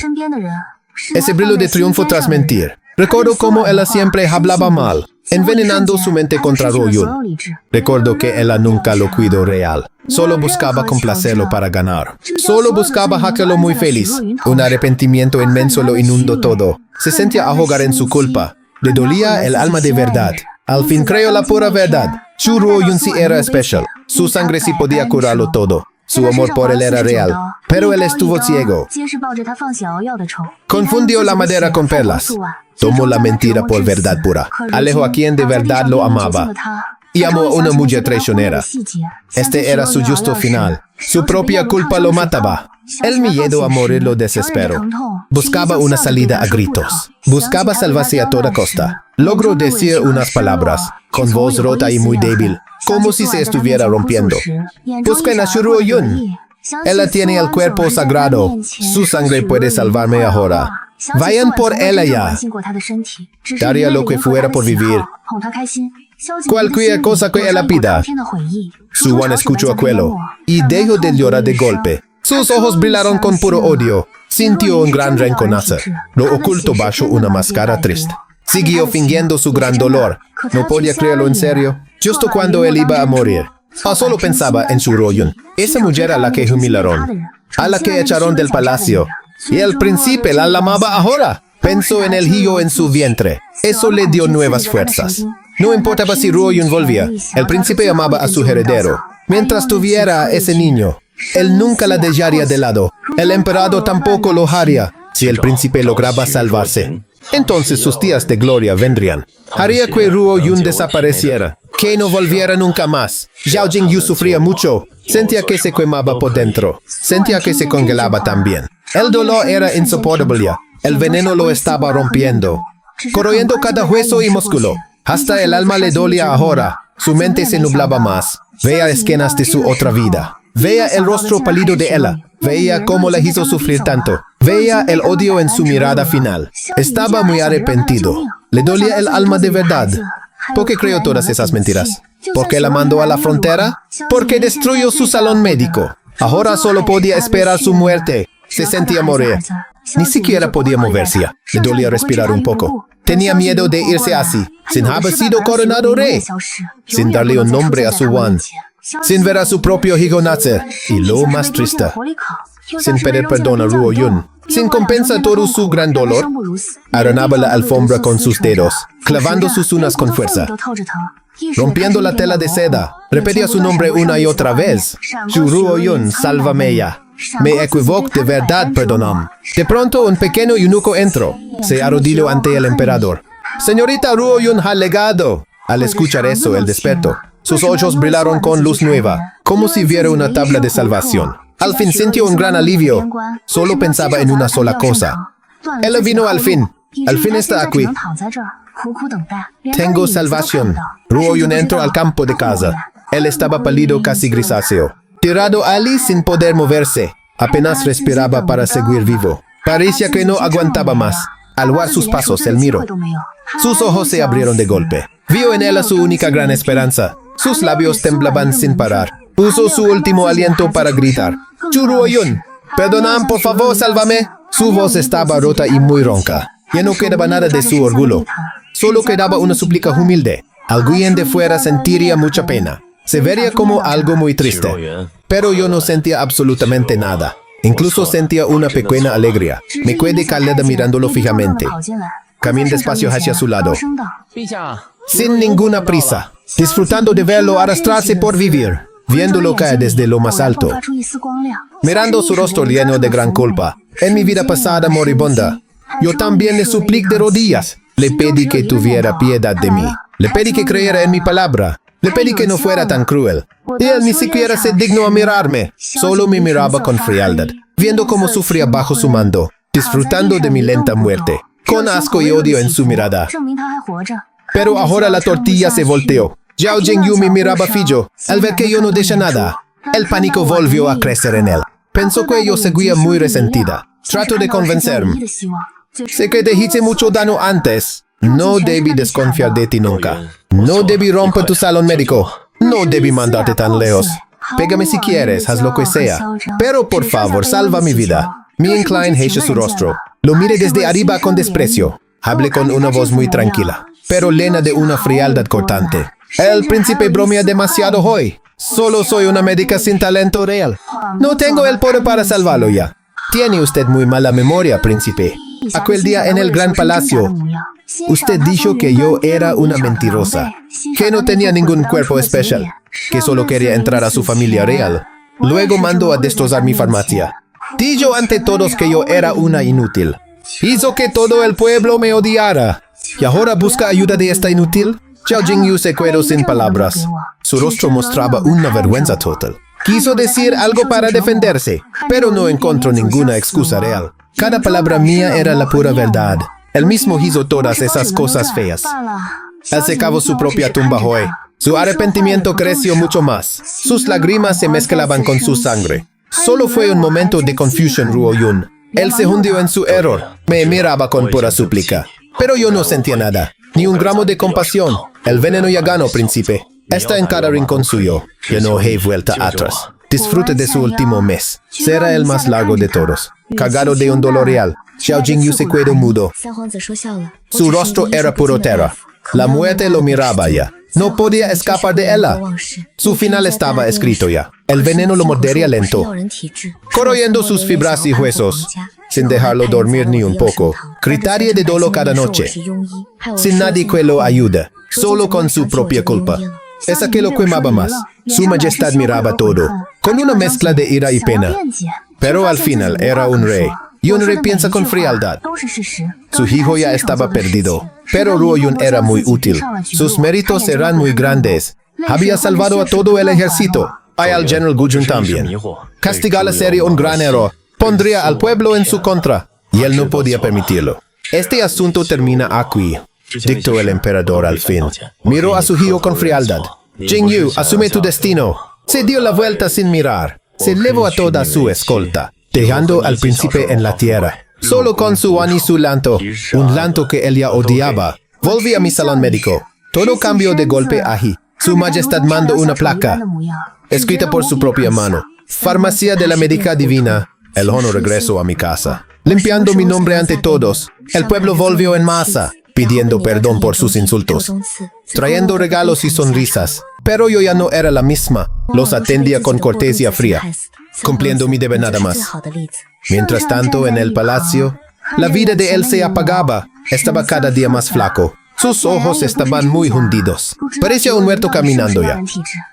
Speaker 1: ese brillo de triunfo tras mentir. Recordó cómo ella siempre hablaba mal, envenenando su mente contra Ruo Yun. Recordó que ella nunca lo cuidó real. Solo buscaba complacerlo para ganar. Solo buscaba hacerlo muy feliz. Un arrepentimiento inmenso lo inundó todo. Se sentía ahogar en su culpa. Le dolía el alma de verdad. Al fin creyó la pura verdad. Su Ruo Yun sí era especial. Su sangre sí podía curarlo todo. Su amor por él era real, pero él estuvo ciego. Confundió la madera con perlas. Tomó la mentira por verdad pura. Alejó a quien de verdad lo amaba. Y amó a una mujer traicionera. Este era su justo final. Su propia culpa lo mataba. El miedo a morir lo desesperó. Buscaba una salida a gritos. Buscaba salvarse a toda costa. Logró decir unas palabras, con voz rota y muy débil, como si se estuviera rompiendo. Busquen a Ruo Yun. Ella tiene el cuerpo sagrado. Su sangre puede salvarme ahora. Vayan por ella ya. Daría lo que fuera por vivir. Cualquier cosa que ella pida. Su Wan escuchó aquello y dejó de llorar de golpe. Sus ojos brillaron con puro odio. Sintió un gran rencor nacer. Lo ocultó bajo una máscara triste. Siguió fingiendo su gran dolor. No podía creerlo en serio. Justo cuando él iba a morir, solo pensaba en su Ruo Yun, esa mujer a la que humillaron, a la que echaron del palacio. Y el príncipe la amaba ahora. Pensó en el hijo en su vientre. Eso le dio nuevas fuerzas. No importaba si Ruo Yun volvía. El príncipe amaba a su heredero. Mientras tuviera a ese niño, él nunca la dejaría de lado. El emperador tampoco lo haría si el príncipe lograba salvarse. Entonces sus días de gloria vendrían. Haría que Ruo Yun desapareciera, que no volviera nunca más. Xiao Jingyu sufría mucho. Sentía que se quemaba por dentro. Sentía que se congelaba también. El dolor era insoportable ya. El veneno lo estaba rompiendo, corroyendo cada hueso y músculo. Hasta el alma le dolía ahora. Su mente se nublaba más. Veía escenas de su otra vida. Veía el rostro pálido de ella. Veía cómo la hizo sufrir tanto. Veía el odio en su mirada final. Estaba muy arrepentido. Le dolía el alma de verdad. ¿Por qué creyó todas esas mentiras? ¿Por qué la mandó a la frontera? ¿Por qué destruyó su salón médico? Ahora solo podía esperar su muerte. Se sentía morir. Ni siquiera podía moverse ya. Le dolía respirar un poco. Tenía miedo de irse así, sin haber sido coronado rey, sin darle un nombre a Su Wan, sin ver a su propio hijo nacer, y lo más triste, sin pedir perdón a Ruo Yun. Sin compensa todo su gran dolor, aranaba la alfombra con sus dedos, clavando sus uñas con fuerza. Rompiendo la tela de seda, repetía su nombre una y otra vez. Ruo-yun, sálvame ya. Me equivoco de verdad, perdonam. De pronto un pequeño eunuco entró. Se arrodilló ante el emperador. Señorita Ruo-yun ha legado. Al escuchar eso, él despertó. Sus ojos brillaron con luz nueva, como si viera una tabla de salvación. Al fin sintió un gran alivio. Solo pensaba en una sola cosa. Él vino al fin. Al fin está aquí. Tengo salvación. Ruo-yun entró al campo de casa. Él estaba pálido, casi grisáceo. Tirado allí sin poder moverse. Apenas respiraba para seguir vivo. Parecía que no aguantaba más. Al oír sus pasos, él miró. Sus ojos se abrieron de golpe. Vio en él a su única gran esperanza. Sus labios temblaban sin parar. Puso su último aliento para gritar. Ruo-yun, perdonad, por favor, sálvame. Su voz estaba rota y muy ronca. Ya no quedaba nada de su orgullo. Solo quedaba una súplica humilde. Alguien de fuera sentiría mucha pena. Se vería como algo muy triste. Pero yo no sentía absolutamente nada. Incluso sentía una pequeña alegría. Me quedé callada mirándolo fijamente. Caminé despacio hacia su lado. Sin ninguna prisa. Disfrutando de verlo arrastrarse por vivir. Viéndolo caer desde lo más alto. Mirando su rostro lleno de gran culpa. En mi vida pasada moribunda, yo también le supliqué de rodillas. Le pedí que tuviera piedad de mí. Le pedí que creyera en mi palabra. Le pedí que no fuera tan cruel. Y él ni siquiera se dignó a mirarme. Solo me miraba con frialdad, viendo cómo sufría bajo su mando, disfrutando de mi lenta muerte, con asco y odio en su mirada. Pero ahora la tortilla se volteó. Zhao Jingyu me miraba fijo, al ver que yo no decía nada. El pánico volvió a crecer en él. Pensó que yo seguía muy resentida. Trato de convencerme. Sé que te hice mucho daño antes. No debí desconfiar de ti nunca. No debí romper tu salón médico. No debí mandarte tan lejos. Pégame si quieres, haz lo que sea. Pero por favor, salva mi vida. Me incliné hacia su rostro. Lo miré desde arriba con desprecio. Hablé con una voz muy tranquila, pero llena de una frialdad cortante. El príncipe bromea demasiado hoy. Solo soy una médica sin talento real. No tengo el poder para salvarlo ya. Tiene usted muy mala memoria, príncipe. Aquel día en el gran palacio, usted dijo que yo era una mentirosa, que no tenía ningún cuerpo especial, que solo quería entrar a su familia real. Luego mandó a destrozar mi farmacia. Dijo ante todos que yo era una inútil. Hizo que todo el pueblo me odiara. ¿Y ahora busca ayuda de esta inútil? Zhao Jingyu se quedó sin palabras. Su rostro mostraba una vergüenza total. Quiso decir algo para defenderse, pero no encontró ninguna excusa real. Cada palabra mía era la pura verdad. Él mismo hizo todas esas cosas feas. Él se cavó su propia tumba hoy. Su arrepentimiento creció mucho más. Sus lágrimas se mezclaban con su sangre. Solo fue un momento de confusión, Ruo-yun. Él se hundió en su error. Me miraba con pura súplica. Pero yo no sentía nada. Ni un gramo de compasión. El veneno ya ganó, príncipe. Está en cada rincón suyo. Ya no hay vuelta atrás. Disfrute de su último mes. Será el más largo de todos. Cargado de un dolor real, Zhao Jingyu se quedó mudo. Su rostro era puro terror. La muerte lo miraba ya. No podía escapar de ella. Su final estaba escrito ya. El veneno lo mordería lento, corroyendo sus fibras y huesos, sin dejarlo dormir ni un poco. Gritaría de dolor cada noche, sin nadie que lo ayude, solo con su propia culpa. Esa que lo quemaba más. Su majestad miraba todo, con una mezcla de ira y pena. Pero al final era un rey. Y un rey piensa con frialdad. Su hijo ya estaba perdido. Pero Ruo-yun era muy útil. Sus méritos eran muy grandes. Había salvado a todo el ejército. Y al general Gujun también. Castigarle sería un gran error. Pondría al pueblo en su contra. Y él no podía permitirlo. Este asunto termina aquí, dictó el emperador al fin. Miró a su hijo con frialdad. Jingyu, asume tu destino. Se dio la vuelta sin mirar. Se llevó a toda su escolta, dejando al príncipe en la tierra, solo con su wan y su lanto, un lanto que él ya odiaba. Volví a mi salón médico. Todo cambió de golpe allí. Su majestad mandó una placa, escrita por su propia mano. Farmacia de la Médica Divina. El jono regresó a mi casa, limpiando mi nombre ante todos. El pueblo volvió en masa, pidiendo perdón por sus insultos, trayendo regalos y sonrisas. Pero yo ya no era la misma. Los atendía con cortesía fría, cumpliendo mi deber nada más. Mientras tanto, en el palacio, la vida de él se apagaba. Estaba cada día más flaco. Sus ojos estaban muy hundidos. Parecía un muerto caminando ya.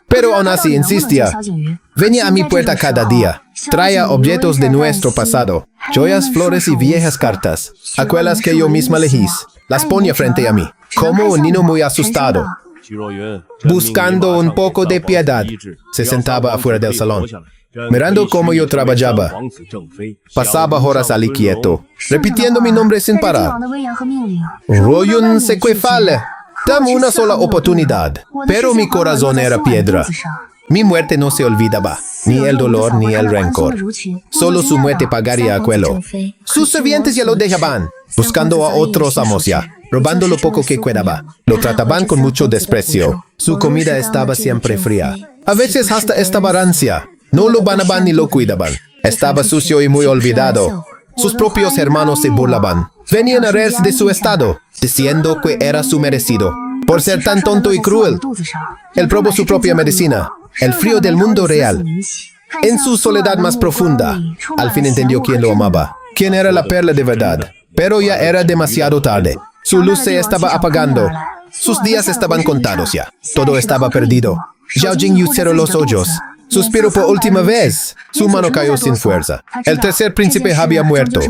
Speaker 1: Pero aún así insistía. Venía a mi puerta cada día. Traía objetos de nuestro pasado. Joyas, flores y viejas cartas. Aquellas que yo misma elegí. Las ponía frente a mí, como un niño muy asustado. Buscando un poco de piedad, se sentaba afuera del salón, mirando cómo yo trabajaba. Pasaba horas allí quieto, repitiendo mi nombre sin parar. Ruoyun Sequefale, dame una sola oportunidad. Pero mi corazón era piedra. Mi muerte no se olvidaba, ni el dolor ni el rencor. Solo su muerte pagaría aquello. Sus sirvientes ya lo dejaban, buscando a otros amos ya, robando lo poco que quedaba. Lo trataban con mucho desprecio. Su comida estaba siempre fría. A veces hasta estaba rancia. No lo bañaban ni lo cuidaban. Estaba sucio y muy olvidado. Sus propios hermanos se burlaban. Venían a reírse de su estado, diciendo que era su merecido, por ser tan tonto y cruel. Él probó su propia medicina, el frío del mundo real. En su soledad más profunda, al fin entendió quién lo amaba, quién era la perla de verdad. Pero ya era demasiado tarde. Su luz se estaba apagando. Sus días estaban contados ya. Todo estaba perdido. Zhao Jingyu cerró los ojos. Suspiró por última vez. Su mano cayó sin fuerza. El tercer príncipe había muerto.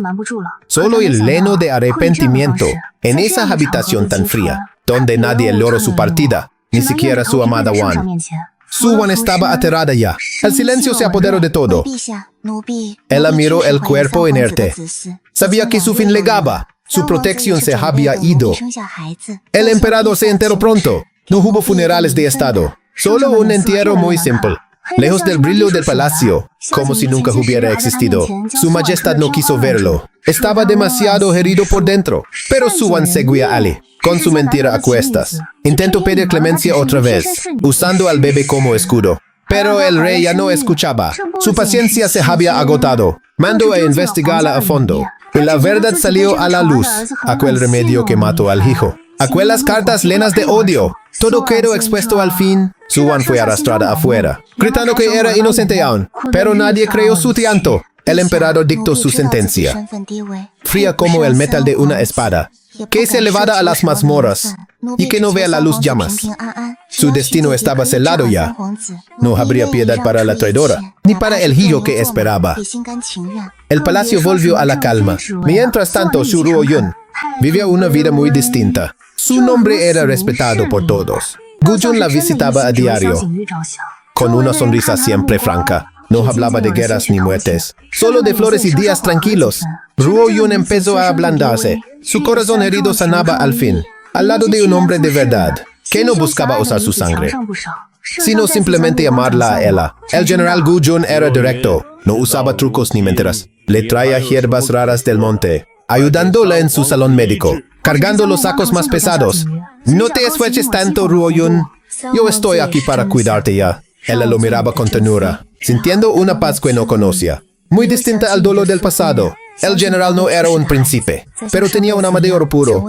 Speaker 1: Solo el leno de arrepentimiento en esa habitación tan fría, donde nadie logró su partida, ni siquiera su amada Wan. Su Wan estaba aterrada ya. El silencio se apoderó de todo. Ella miró el cuerpo inerte. Sabía que su fin llegaba. Su protección se había ido. El emperador se enteró pronto. No hubo funerales de estado. Solo un entierro muy simple, lejos del brillo del palacio, como si nunca hubiera existido. Su majestad no quiso verlo. Estaba demasiado herido por dentro. Pero Su Wan seguía allí, con su mentira a cuestas. Intentó pedir clemencia otra vez, usando al bebé como escudo. Pero el rey ya no escuchaba. Su paciencia se había agotado. Mandó a investigarla a fondo. Y la verdad salió a la luz. Aquel remedio que mató al hijo. Aquellas cartas llenas de odio. Todo quedó expuesto al fin. Su Wan fue arrastrada afuera, gritando que era inocente aún. Pero nadie creyó su llanto. El emperador dictó su sentencia, fría como el metal de una espada, que se elevara a las mazmorras y que no vea la luz llamas. Su destino estaba selado ya. No habría piedad para la traidora, ni para el hijo que esperaba. El palacio volvió a la calma. Mientras tanto, Su Ruoyun vivía una vida muy distinta. Su nombre era respetado por todos. Gu Jun la visitaba a diario, con una sonrisa siempre franca. No hablaba de guerras ni muertes, solo de flores y días tranquilos. Ruoyun empezó a ablandarse. Su corazón herido sanaba al fin, al lado de un hombre de verdad, que no buscaba usar su sangre, sino simplemente amarla a ella. El general Gu Jun era directo, no usaba trucos ni mentiras. Le traía hierbas raras del monte, ayudándola en su salón médico, cargando los sacos más pesados. No te esfuerces tanto, Ruoyun. Yo estoy aquí para cuidarte ya. Ella lo miraba con ternura, sintiendo una paz que no conocía, muy distinta al dolor del pasado. El general no era un príncipe, pero tenía un alma de oro puro.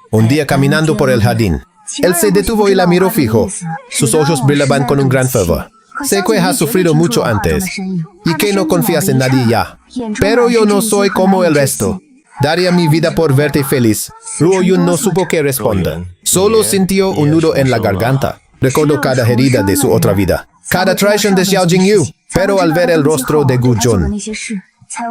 Speaker 1: Un día caminando por el jardín, él se detuvo y la miró fijo. Sus ojos brillaban con un gran fervor. Sé que has sufrido mucho antes, y que no confías en nadie ya. Pero yo no soy como el resto. Daría mi vida por verte feliz. Ruoyun no supo qué responder. Solo sintió un nudo en la garganta. Recordó cada herida de su otra vida, cada traición de Zhao Jingyu. Pero al ver el rostro de Gu Jun,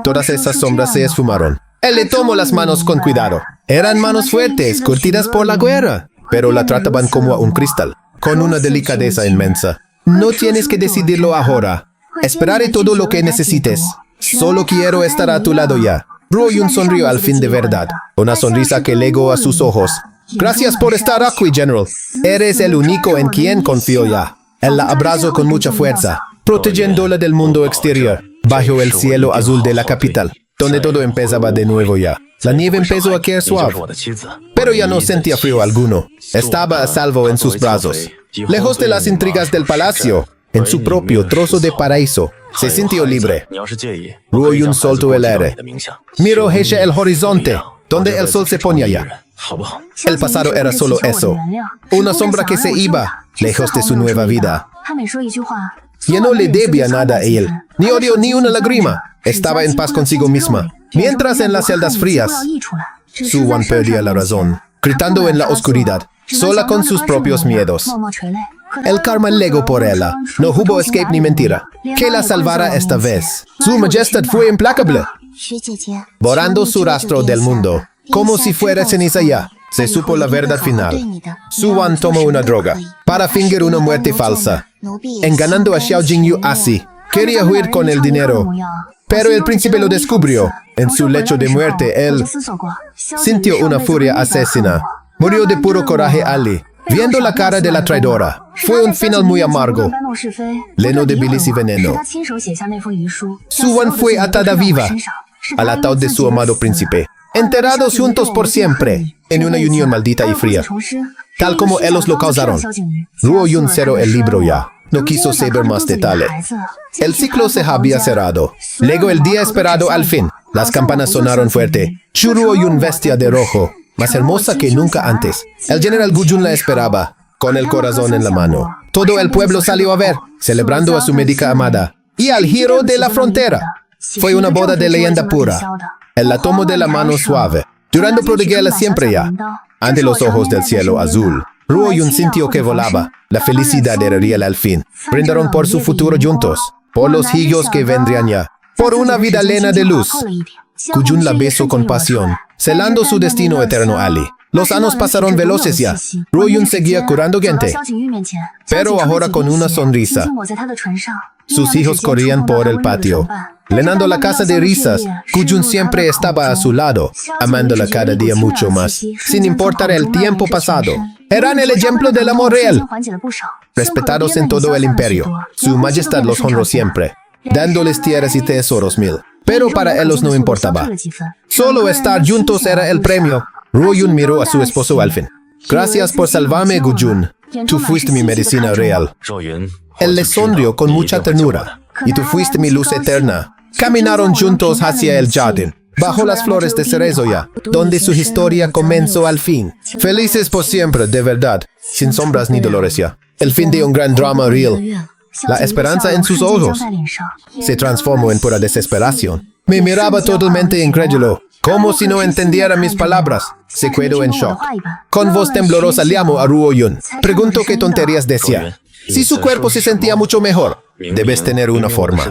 Speaker 1: todas esas sombras se esfumaron. Él le tomó las manos con cuidado. Eran manos fuertes, curtidas por la guerra, pero la trataban como a un cristal, con una delicadeza inmensa. No tienes que decidirlo ahora. Esperaré todo lo que necesites. Solo quiero estar a tu lado ya. Ruoyun sonrió al fin de verdad, una sonrisa que legó a sus ojos. Gracias por estar aquí, General. Eres el único en quien confío ya. Él la abrazó con mucha fuerza, protegiéndola del mundo exterior, bajo el cielo azul de la capital, donde todo empezaba de nuevo ya. La nieve empezó a caer suave, pero ya no sentía frío alguno. Estaba a salvo en sus brazos, lejos de las intrigas del palacio, en su propio trozo de paraíso. Se sintió libre. Ruoyun soltó el aire. Miró hacia el horizonte, donde el sol se ponía ya. El pasado era solo eso, una sombra que se iba, lejos de su nueva vida. Ya no le debía nada a él, ni odio ni una lágrima. Estaba en paz consigo misma. Mientras en las celdas frías, Su-won perdía la razón, gritando en la oscuridad, sola con sus propios miedos. El karma legó por ella. No hubo escape ni mentira que la salvara esta vez. Su majestad fue implacable, borrando su rastro del mundo, como si fuera ceniza ya. Se supo la verdad final. Su-won tomó una droga para fingir una muerte falsa, engañando a Xiao Jingyu así. Quería huir con el dinero, pero el príncipe lo descubrió. En su lecho de muerte, él sintió una furia asesina. Murió de puro coraje Ali, viendo la cara de la traidora. Fue un final muy amargo, lleno de bilis y veneno. Su-won fue atada viva al ataúd de su amado príncipe, enterrados juntos por siempre, en una unión maldita y fría, tal como ellos lo causaron. Ruo-yun cerró el libro ya. No quiso saber más detalles. El ciclo se había cerrado. Llegó el día esperado al fin. Las campanas sonaron fuerte. Ruo-yun vestía de rojo, más hermosa que nunca antes. El general Gu-jun la esperaba, con el corazón en la mano. Todo el pueblo salió a ver, celebrando a su médica amada. Y al giro de la frontera. Fue una boda de leyenda pura. Él la tomó de la mano suave, jurando protegerla siempre ya. Ante los ojos del cielo azul, Ruo-yun sintió que volaba. La felicidad era real al fin. Brindaron por su futuro juntos, por los siglos que vendrían ya, por una vida llena de luz. Gu-jun la besó con pasión, celando su destino eterno Ali. Los años pasaron veloces ya. Ruo-yun seguía curando gente, pero ahora con una sonrisa. Sus hijos corrían por el patio, llenando la casa de risas. Gu-jun siempre estaba a su lado, amándola cada día mucho más, sin importar el tiempo pasado. Eran el ejemplo del amor real, respetados en todo el imperio. Su majestad los honró siempre, dándoles tierras y tesoros mil. Pero para ellos no importaba. Solo estar juntos era el premio. Ruo-yun miró a su esposo al fin. Gracias por salvarme, Gu-jun. Tú fuiste mi medicina real. Él le sonrió con mucha ternura. Y tú fuiste mi luz eterna. Caminaron juntos hacia el jardín, bajo las flores de cerezo ya, donde su historia comenzó al fin. Felices por siempre, de verdad, sin sombras ni dolores ya. El fin de un gran drama real. La esperanza en sus ojos se transformó en pura desesperación. Me miraba totalmente incrédulo, como si no entendiera mis palabras. Se quedó en shock. Con voz temblorosa llamó a Ruo-yun. Preguntó qué tonterías decía. Si su cuerpo se sentía mucho mejor, debes tener una forma.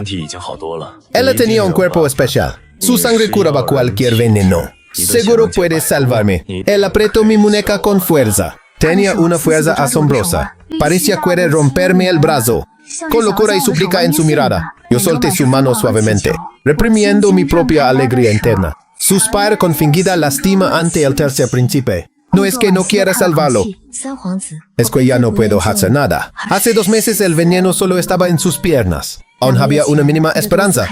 Speaker 1: Ella tenía un cuerpo especial. Su sangre curaba cualquier veneno. Seguro puedes salvarme. Él apretó mi muñeca con fuerza. Tenía una fuerza asombrosa. Parecía querer romperme el brazo. Con locura y súplica en su mirada, yo solté su mano suavemente, reprimiendo mi propia alegría interna. Suspiró con fingida lástima ante el tercer príncipe. No es que no quiera salvarlo, es que ya no puedo hacer nada. Hace 2 meses el veneno solo estaba en sus piernas. Aún había una mínima esperanza.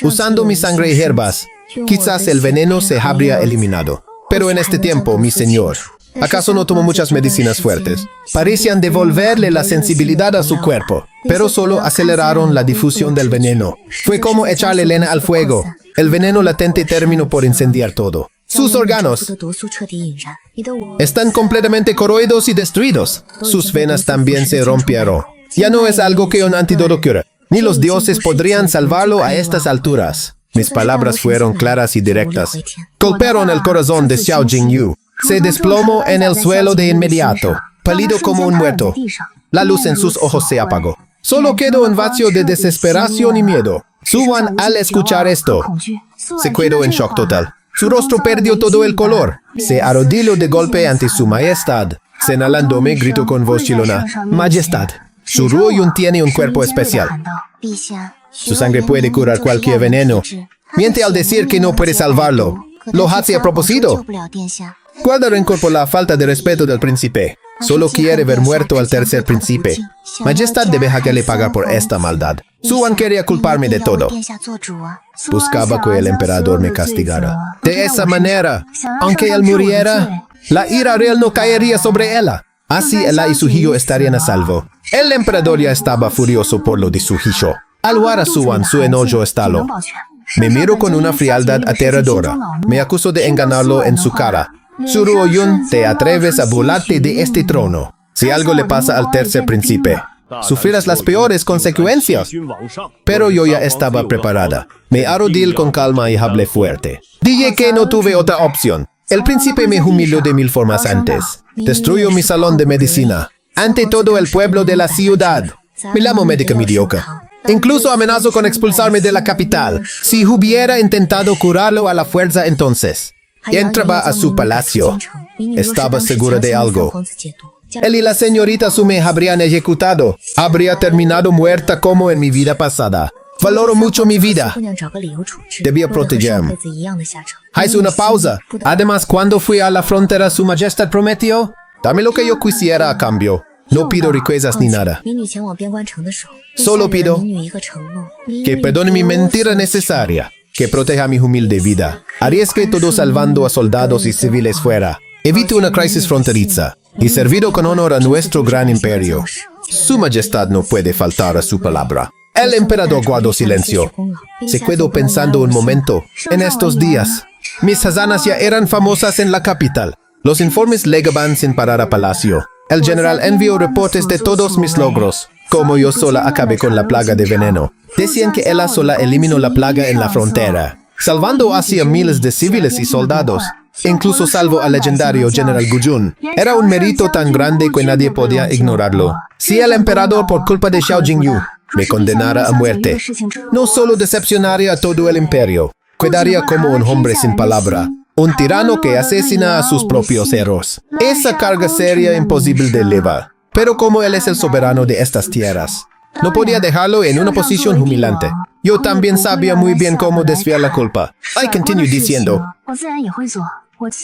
Speaker 1: Usando mi sangre y hierbas, quizás el veneno se habría eliminado. Pero en este tiempo, mi señor, ¿acaso no tomó muchas medicinas fuertes? Parecían devolverle la sensibilidad a su cuerpo, pero solo aceleraron la difusión del veneno. Fue como echarle leña al fuego. El veneno latente terminó por incendiar todo. Sus órganos están completamente corroídos y destruidos. Sus venas también se rompieron. Ya no es algo que un antídoto cura. Ni los dioses podrían salvarlo a estas alturas. Mis palabras fueron claras y directas. Golpearon el corazón de Xiao Jingyu. Se desplomó en el suelo de inmediato, pálido como un muerto. La luz en sus ojos se apagó. Solo quedó un vacío de desesperación y miedo. Su-won, al escuchar esto, se quedó en shock total. Su rostro perdió todo el color. Se arrodilló de golpe ante su majestad. Señalándome, gritó con voz chilona: Majestad, su Ruo-yun tiene un cuerpo especial. Su sangre puede curar cualquier veneno. Miente al decir que no puede salvarlo. Lo hace a propósito. Guarda rencor por la falta de respeto del príncipe. Solo quiere ver muerto al tercer príncipe. Majestad debe hacerle pagar por esta maldad. Su-won quería culparme de todo. Buscaba que el emperador me castigara. De esa manera, aunque él muriera, la ira real no caería sobre ella. Así ella y su hijo estarían a salvo. El emperador ya estaba furioso por lo de su hijo. Al ver a Su-won, su enojo estalló. Me miró con una frialdad aterradora. Me acusó de engañarlo en su cara. Su Ruo-yun, ¿te atreves a burlarte de este trono? Si algo le pasa al tercer príncipe, sufrirás las peores consecuencias. Pero yo ya estaba preparada. Me arrodillé con calma y hablé fuerte. Dije que no tuve otra opción. El príncipe me humilló de 1000 formas antes. Destruyó mi salón de medicina. Ante todo el pueblo de la ciudad. Me llamo médica mediocre. Incluso amenazó con expulsarme de la capital. Si hubiera intentado curarlo a la fuerza entonces. Entraba a su palacio. Estaba segura de algo. Él y la señorita Sume habrían ejecutado. Habría terminado muerta como en mi vida pasada. Valoro mucho mi vida. Debía protegerme. Hice una pausa. Además, cuando fui a la frontera, Su Majestad prometió: dame lo que yo quisiera a cambio. No pido riquezas ni nada. Solo pido que perdone mi mentira necesaria, que proteja mi humilde vida. Arriesgue todo salvando a soldados y civiles fuera. Evite una crisis fronteriza y servido con honor a nuestro gran imperio. Su Majestad no puede faltar a su palabra. El emperador guardó silencio. Se quedó pensando un momento. En estos días, mis hazanas ya eran famosas en la capital. Los informes llegaban sin parar a palacio. El general envió reportes de todos mis logros. Como yo sola acabé con la plaga de veneno. Decían que ella sola eliminó la plaga en la frontera, salvando así a miles de civiles y soldados. Incluso salvó al legendario general Gujun. Era un mérito tan grande que nadie podía ignorarlo. Si el emperador, por culpa de Xiao Jingyu, me condenara a muerte, no solo decepcionaría a todo el imperio, quedaría como un hombre sin palabra. Un tirano que asesina a sus propios héroes. Esa carga sería imposible de llevar. Pero como él es el soberano de estas tierras, no podía dejarlo en una posición humillante. Yo también sabía muy bien cómo desviar la culpa. I continue diciendo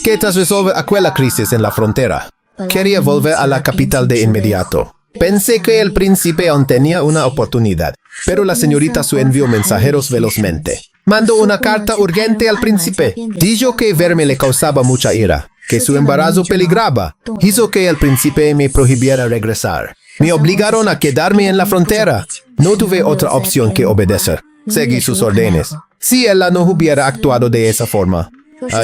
Speaker 1: que tras resolver aquella crisis en la frontera, quería volver a la capital de inmediato. Pensé que el príncipe aún tenía una oportunidad, pero la señorita Su envió mensajeros velozmente. Mandó una carta urgente al príncipe. Dijo que verme le causaba mucha ira, que su embarazo peligraba. Hizo que el príncipe me prohibiera regresar. Me obligaron a quedarme en la frontera. No tuve otra opción que obedecer. Seguí sus órdenes. Si ella no hubiera actuado de esa forma,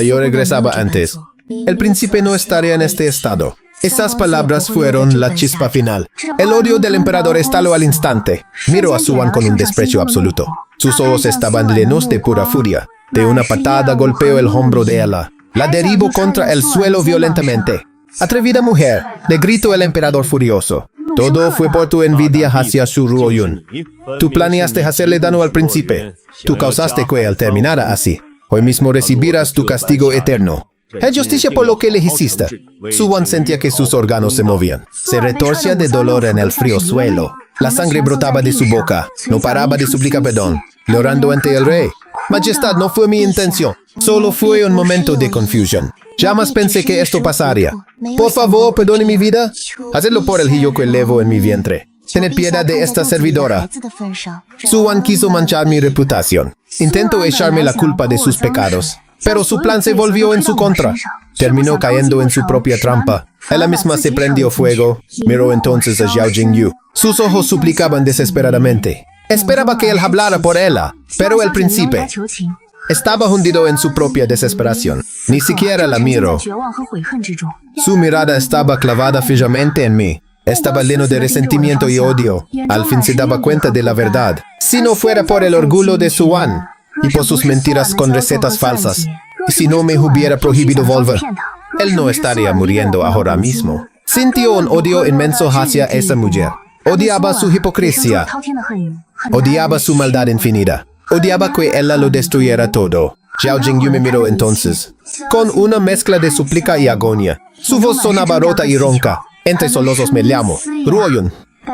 Speaker 1: yo regresaba antes. El príncipe no estaría en este estado. Esas palabras fueron la chispa final. El odio del emperador estaló al instante. Miró a Suan con un desprecio absoluto. Sus ojos estaban llenos de pura furia. De una patada golpeó el hombro de ella. La derribó contra el suelo violentamente. «Atrevida mujer», le gritó el emperador furioso. «Todo fue por tu envidia hacia Su Ruoyun. Tú planeaste hacerle daño al príncipe. Tú causaste que él terminara así. Hoy mismo recibirás tu castigo eterno. Es justicia por lo que le hiciste». Suwan sentía que sus órganos se movían. Se retorcía de dolor en el frío suelo. La sangre brotaba de su boca. No paraba de suplicar perdón, llorando ante el rey. «Majestad, no fue mi intención. Solo fue un momento de confusión. Jamás pensé que esto pasaría. Por favor, perdone mi vida. Hacedlo por el hillo que llevo en mi vientre. Tened piedad de esta servidora». Suwan quiso manchar mi reputación. Intentó echarme la culpa de sus pecados. Pero su plan se volvió en su contra. Terminó cayendo en su propia trampa. Ella misma se prendió fuego. Miró entonces a Xiao Jingyu. Sus ojos suplicaban desesperadamente. Esperaba que él hablara por ella, pero el príncipe estaba hundido en su propia desesperación. Ni siquiera la miró. Su mirada estaba clavada fijamente en mí. Estaba lleno de resentimiento y odio. Al fin se daba cuenta de la verdad. Si no fuera por el orgullo de Suwan y por sus mentiras con recetas falsas, y si no me hubiera prohibido volver, él no estaría muriendo ahora mismo. Sintió un odio inmenso hacia esa mujer. Odiaba su hipocresía. Odiaba su maldad infinita. Odiaba que ella lo destruyera todo. Xiao Jingyu me miró entonces, con una mezcla de súplica y agonía. Su voz sonaba rota y ronca. Entre sollozos me llamo Ruoyun.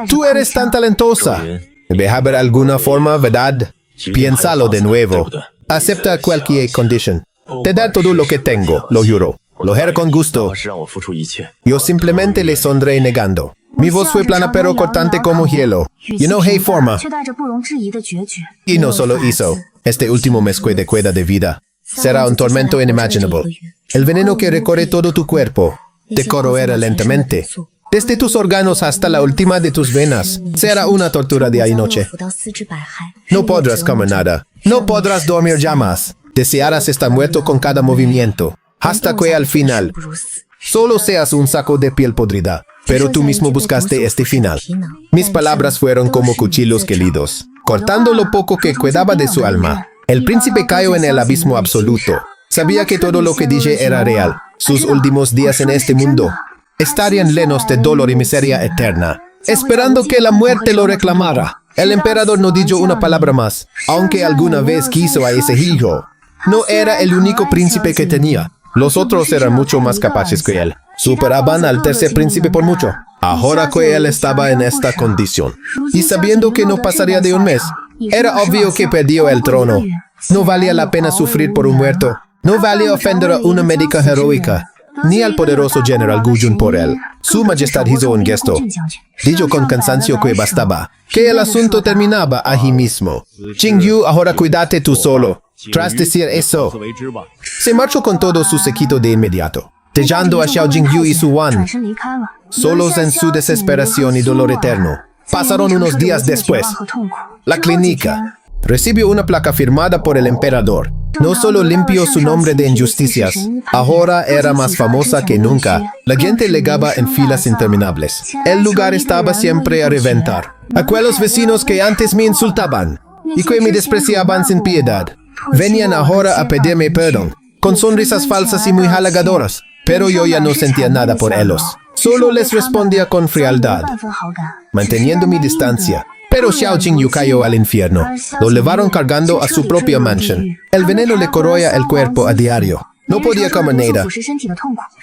Speaker 1: Tú eres tan talentosa. Debe haber alguna forma, ¿verdad? Piénsalo de nuevo. Acepta cualquier condición. Te daré todo lo que tengo, lo juro. Lo haré con gusto. Yo simplemente le sonreí negando. Mi voz fue plana pero cortante como hielo. Y no hay forma. Y no solo hizo. Este último mes de cuida de vida. Será un tormento inimaginable. El veneno que recorre todo tu cuerpo te corroerá lentamente. Desde tus órganos hasta la última de tus venas. Será una tortura día y noche. No podrás comer nada. No podrás dormir jamás. Desearás estar muerto con cada movimiento. Hasta que al final solo seas un saco de piel podrida. pero tú mismo buscaste este final. Mis palabras fueron como cuchillos queridos, cortando lo poco que quedaba de su alma. El príncipe cayó en el abismo absoluto. Sabía que todo lo que dije era real. Sus últimos días en este mundo estarían llenos de dolor y miseria eterna, esperando que la muerte lo reclamara. El emperador no dijo una palabra más, aunque alguna vez quiso a ese hijo. No era el único príncipe que tenía. Los otros eran mucho más capaces que él. Superaban al tercer príncipe por mucho. Ahora que él estaba en esta condición, y sabiendo que no pasaría de un mes, era obvio que perdió el trono. No valía la pena sufrir por un muerto. No valía ofender a una médica heroica, ni al poderoso general Gu Jun por él. Su majestad hizo un gesto. Dijo con cansancio que bastaba, que el asunto terminaba allí mismo. Jingyu, ahora cuídate tú solo. Tras decir eso, se marchó con todo su séquito de inmediato, dejando a Xiao Jingyu y Su Wan solos en su desesperación y dolor eterno. Pasaron unos días después. La clínica recibió una placa firmada por el emperador. No solo limpió su nombre de injusticias, ahora era más famosa que nunca. La gente llegaba en filas interminables. El lugar estaba siempre a reventar. Aquellos vecinos que antes me insultaban y que me despreciaban sin piedad, venían ahora a pedirme perdón, con sonrisas falsas y muy halagadoras. Pero yo ya no sentía nada por ellos. Solo les respondía con frialdad, manteniendo mi distancia. Pero Xiao Jingyu cayó al infierno. Lo llevaron cargando a su propia mansión. El veneno le corroía el cuerpo a diario. No podía comer nada.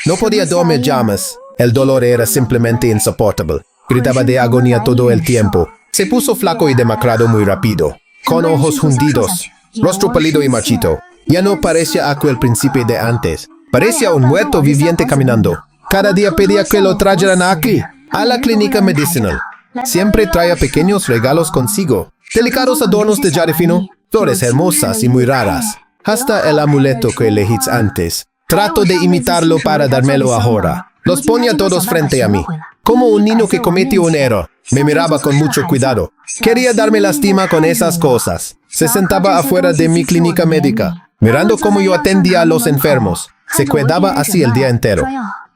Speaker 1: No podía dormir jamás. El dolor era simplemente insoportable. Gritaba de agonía todo el tiempo. Se puso flaco y demacrado muy rápido, con ojos hundidos, rostro pálido y marchito. Ya no parecía aquel príncipe de antes. Parecía un muerto viviente caminando. Cada día pedía que lo trajeran aquí, a la clínica medicinal. Siempre traía pequeños regalos consigo, delicados adornos de jade fino, flores hermosas y muy raras. Hasta el amuleto que elegí antes. Trato de imitarlo para dármelo ahora. Los ponía todos frente a mí, como un niño que cometió un error. Me miraba con mucho cuidado. Quería darme lástima con esas cosas. Se sentaba afuera de mi clínica médica, mirando cómo yo atendía a los enfermos. Se quedaba así el día entero.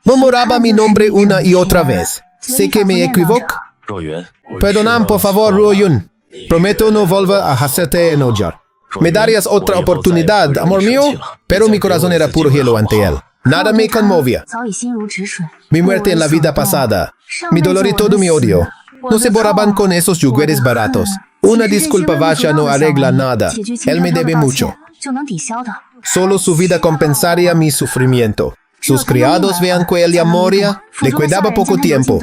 Speaker 1: Murmuraba mi nombre una y otra vez. Sé que me equivoco. Perdóname, por favor, Ruo Yun. Prometo no volver a hacerte enojar. ¿Me darías otra oportunidad, amor mío? Pero mi corazón era puro hielo ante él. Nada me conmovía. Mi muerte en la vida pasada, mi dolor y todo mi odio, no se borraban con esos juguetes baratos. Una disculpa vaya no arregla nada. Él me debe mucho. Solo su vida compensaría mi sufrimiento. Sus criados vean que él ya moría, le quedaba poco tiempo.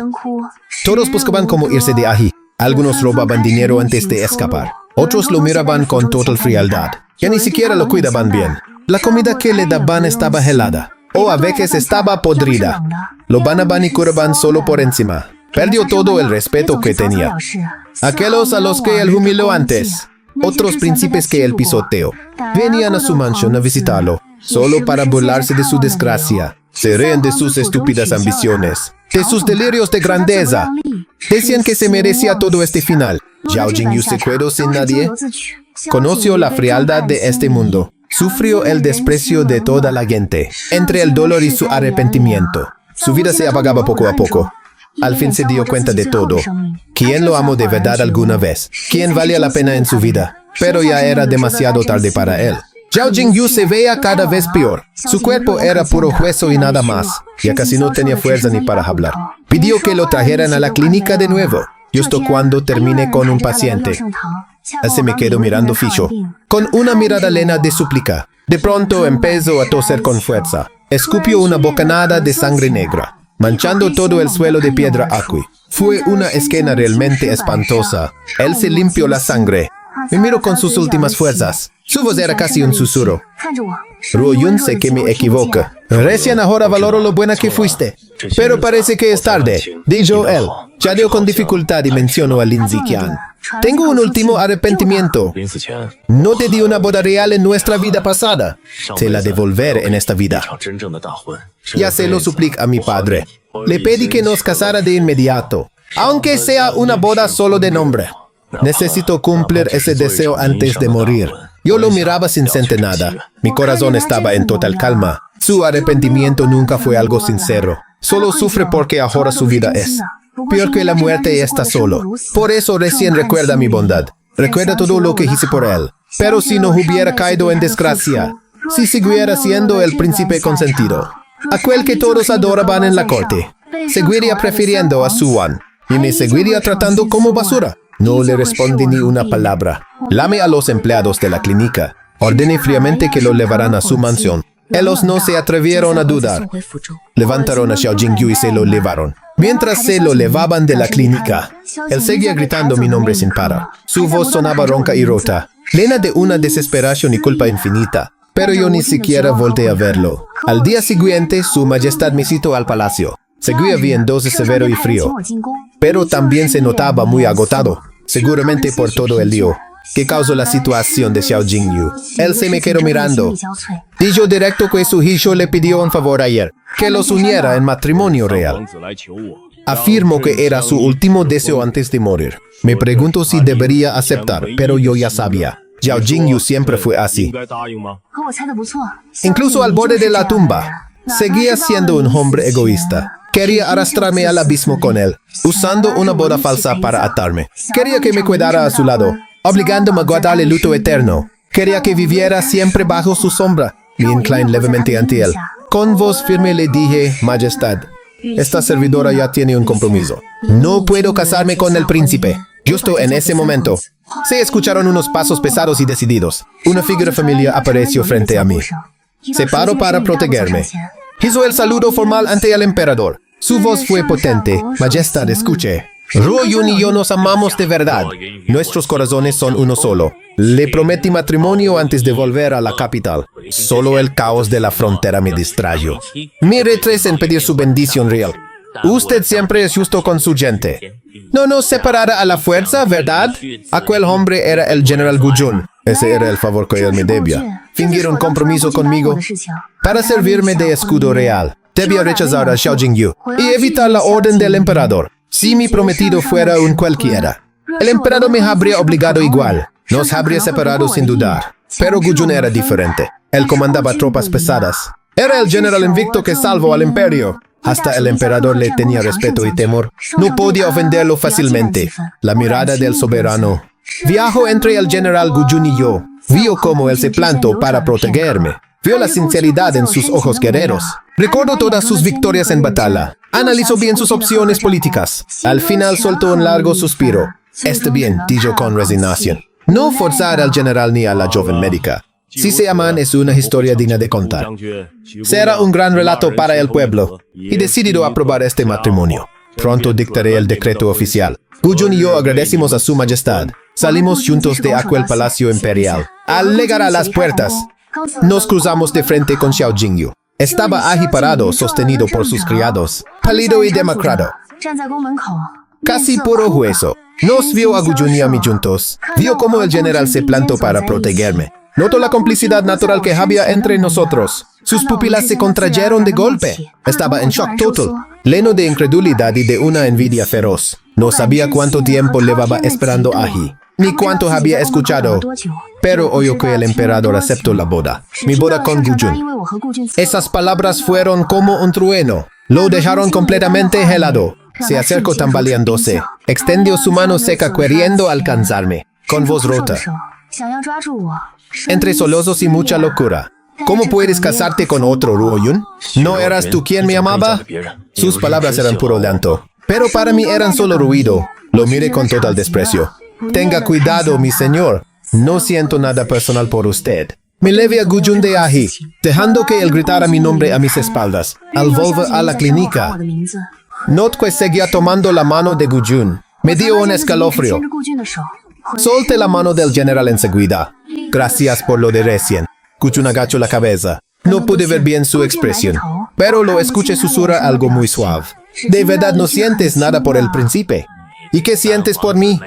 Speaker 1: Todos buscaban cómo irse de allí. Algunos robaban dinero antes de escapar. Otros lo miraban con total frialdad. Ya ni siquiera lo cuidaban bien. La comida que le daban estaba helada, o a veces estaba podrida. Lo banaban y curaban solo por encima. Perdió todo el respeto que tenía. Aquellos a los que él humilló antes, otros príncipes que él pisoteó, venían a su mansión a visitarlo, solo para burlarse de su desgracia. Se reían de sus estúpidas ambiciones, de sus delirios de grandeza. Decían que se merecía todo este final. Xiao Jingyu se quedó sin nadie. Conoció la frialdad de este mundo. Sufrió el desprecio de toda la gente. Entre el dolor y su arrepentimiento, su vida se apagaba poco a poco. Al fin se dio cuenta de todo. ¿Quién lo amó de verdad alguna vez? ¿Quién valía la pena en su vida? Pero ya era demasiado tarde para él. Xiao Jingyu se veía cada vez peor. Su cuerpo era puro hueso y nada más. Ya casi no tenía fuerza ni para hablar. Pidió que lo trajeran a la clínica de nuevo, justo cuando terminé con un paciente. Se me quedó mirando fijo, con una mirada llena de súplica. De pronto empezó a toser con fuerza. Escupió una bocanada de sangre negra, manchando todo el suelo de piedra aquí. Fue una escena realmente espantosa. Él se limpió la sangre. Me miró con sus últimas fuerzas. Su voz era casi un susurro. Ruo Yun, sé que me equivoco. Recién ahora valoro lo buena que fuiste. Pero parece que es tarde, dijo él. Jadeó con dificultad y mencionó a Lin Ziqian. Tengo un último arrepentimiento. No te di una boda real en nuestra vida pasada. Te la devolveré en esta vida. Ya se lo suplico a mi padre. Le pedí que nos casara de inmediato, aunque sea una boda solo de nombre. Necesito cumplir ese deseo antes de morir. Yo lo miraba sin sentir nada. Mi corazón estaba en total calma. Su arrepentimiento nunca fue algo sincero. Solo sufre porque ahora su vida es peor que la muerte y está solo. Por eso recién recuerda mi bondad. Recuerda todo lo que hice por él. Pero si no hubiera caído en desgracia, si siguiera siendo el príncipe consentido, aquel que todos adoraban en la corte, seguiría prefiriendo a Suan y me seguiría tratando como basura. No le respondí ni una palabra. Llamé a los empleados de la clínica. Ordené fríamente que lo llevaran a su mansión. Ellos no se atrevieron a dudar. Levantaron a Xiao Jingyu y se lo llevaron. Mientras se lo llevaban de la clínica, él seguía gritando mi nombre sin parar. Su voz sonaba ronca y rota, llena de una desesperación y culpa infinita. Pero yo ni siquiera volteé a verlo. Al día siguiente, Su Majestad me citó al palacio. Seguía viéndose severo y frío, pero también se notaba muy agotado, seguramente por todo el lío que causó la situación de Xiao Jingyu. Él se me quedó mirando. Dijo directo que su hijo le pidió un favor ayer, que los uniera en matrimonio real. Afirmó que era su último deseo antes de morir. Me pregunto si debería aceptar, pero yo ya sabía. Xiao Jingyu siempre fue así. Incluso al borde de la tumba, seguía siendo un hombre egoísta. Quería arrastrarme al abismo con él, usando una boda falsa para atarme. Quería que me cuidara a su lado, obligándome a guardar el luto eterno. Quería que viviera siempre bajo su sombra. Me incliné levemente ante él. Con voz firme le dije, Majestad, esta servidora ya tiene un compromiso. No puedo casarme con el príncipe. Justo en ese momento, se escucharon unos pasos pesados y decididos. Una figura familiar apareció frente a mí. Se paró para protegerme. Hizo el saludo formal ante el emperador. Su voz fue potente. Majestad, escuche. Ruo Yun y yo nos amamos de verdad. Nuestros corazones son uno solo. Le prometí matrimonio antes de volver a la capital. Solo el caos de la frontera me distrajo. Me retrasé en pedir su bendición real. Usted siempre es justo con su gente. No nos separará a la fuerza, ¿verdad? Aquel hombre era el general Gu Jun. Ese era el favor que él me debía. Fingir un compromiso conmigo para servirme de escudo real. Debía rechazar a Xiao Jingyu y evitar la orden del emperador. Si mi prometido fuera un cualquiera, el emperador me habría obligado igual. Nos habría separado sin dudar. Pero Gu Jun era diferente. Él comandaba tropas pesadas. Era el general invicto que salvó al imperio. Hasta el emperador le tenía respeto y temor. No podía ofenderlo fácilmente. La mirada del soberano viajó entre el general Gu Jun y yo. Vio cómo él se plantó para protegerme. Vio la sinceridad en sus ojos guerreros. Recordó todas sus victorias en batalla. Analizó bien sus opciones políticas. Al final soltó un largo suspiro. Está bien, dijo con resignación. No forzar al general ni a la joven médica. Si se aman, es una historia digna de contar. Será un gran relato para el pueblo. Y decidido aprobar este matrimonio. Pronto dictaré el decreto oficial. Gu Jun y yo agradecimos a su majestad. Salimos juntos de aquel palacio imperial. Al llegar a las puertas, nos cruzamos de frente con Xiao Jingyu. Estaba allí parado, sostenido por sus criados, pálido y demacrado. Casi puro hueso. Nos vio a Gu Jun y a mí juntos. Vio cómo el general se plantó para protegerme. Notó la complicidad natural que había entre nosotros. Sus pupilas se contrayeron de golpe. Estaba en shock total, lleno de incredulidad y de una envidia feroz. No sabía cuánto tiempo llevaba esperando allí, ni cuánto había escuchado. Pero oyó que el emperador aceptó la boda. Mi boda con Gu Jun. Esas palabras fueron como un trueno. Lo dejaron completamente helado. Se acercó tambaleándose. Extendió su mano seca queriendo alcanzarme. Con voz rota. Entre sollozos y mucha locura. ¿Cómo puedes casarte con otro, Ruo Yun? ¿No eras tú quien me amaba? Sus palabras eran puro llanto. Pero para mí eran solo ruido. Lo miré con total desprecio. Tenga cuidado, mi señor. No siento nada personal por usted. Me levé a Gu Jun de allí, dejando que él gritara mi nombre a mis espaldas. Al volver a la clínica, noté que seguía tomando la mano de Gu Jun. Me dio un escalofrío. Solté la mano del general enseguida. Gracias por lo de recién. Gu Jun agachó la cabeza. No pude ver bien su expresión, pero lo escuché susurrar algo muy suave. ¿De verdad no sientes nada por el príncipe? ¿Y qué sientes por mí?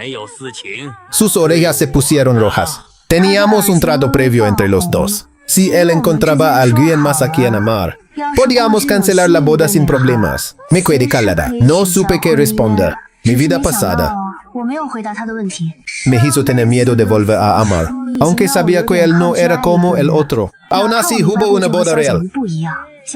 Speaker 1: Sus orejas se pusieron rojas. Teníamos un trato previo entre los dos. Si él encontraba a alguien más a quien amar, podíamos cancelar la boda sin problemas. Me quedé calada. No supe qué responder. Mi vida pasada me hizo tener miedo de volver a amar, aunque sabía que él no era como el otro. Aún así hubo una boda real.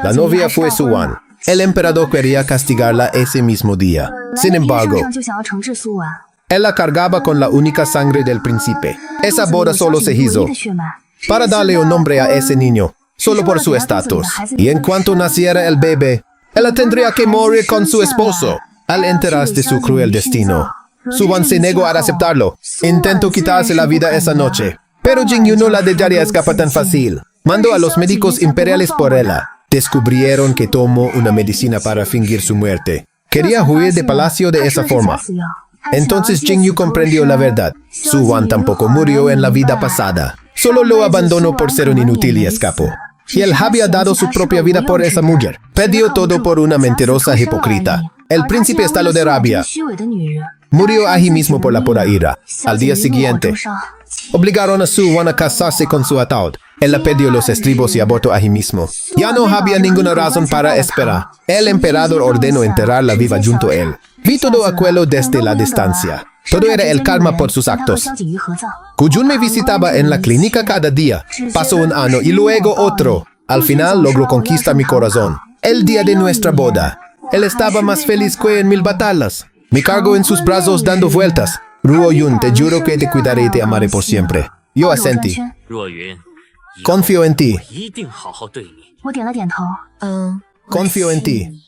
Speaker 1: La novia fue Suan. El emperador quería castigarla ese mismo día. Sin embargo,
Speaker 2: 上就想要惩治苏婉，
Speaker 1: él la cargaba con la única sangre del príncipe. Esa boda solo se hizo
Speaker 2: 的血脉。
Speaker 1: para darle un nombre a ese niño, solo por su estatus. Y en cuanto naciera el bebé, ella tendría que morir con su esposo. Al enterarse de su cruel destino, Su Wan se negó a aceptarlo. Intentó quitarse la vida esa noche, pero Jing Yu no la dejaría escapar tan fácil. Mandó a los médicos imperiales por ella. Descubrieron que tomó una medicina para fingir su muerte. Quería huir de palacio de esa forma. Entonces Jing Yu comprendió la verdad. Su Wan tampoco murió en la vida pasada. Solo lo abandonó por ser un inútil y escapó. Y él había dado su propia vida por esa mujer. Perdió todo por una mentirosa hipócrita. El príncipe estalló de rabia.
Speaker 2: 虚伪的女人。
Speaker 1: Murió allí mismo por la pura ira. Al día siguiente, obligaron a Su Wan a casarse con su ataúd. Él perdió los estribos y abortó allí mismo. Ya no había ninguna razón para esperar. El emperador ordenó enterrarla viva junto a él. Vi todo aquello desde la distancia. Todo era el karma por sus actos. Kujun me visitaba en la clínica cada día. Pasó un año y luego otro. Al final logró conquistar mi corazón. El día de nuestra boda, él estaba más feliz que en 1000 batallas. Me cargó en sus brazos dando vueltas. Ruo Yun, te juro que te cuidaré y te amaré por siempre. Yo asentí.
Speaker 3: 若云，
Speaker 1: Confío en ti.
Speaker 3: 一定好好对你。
Speaker 2: 我点了点头。
Speaker 1: Confío en ti.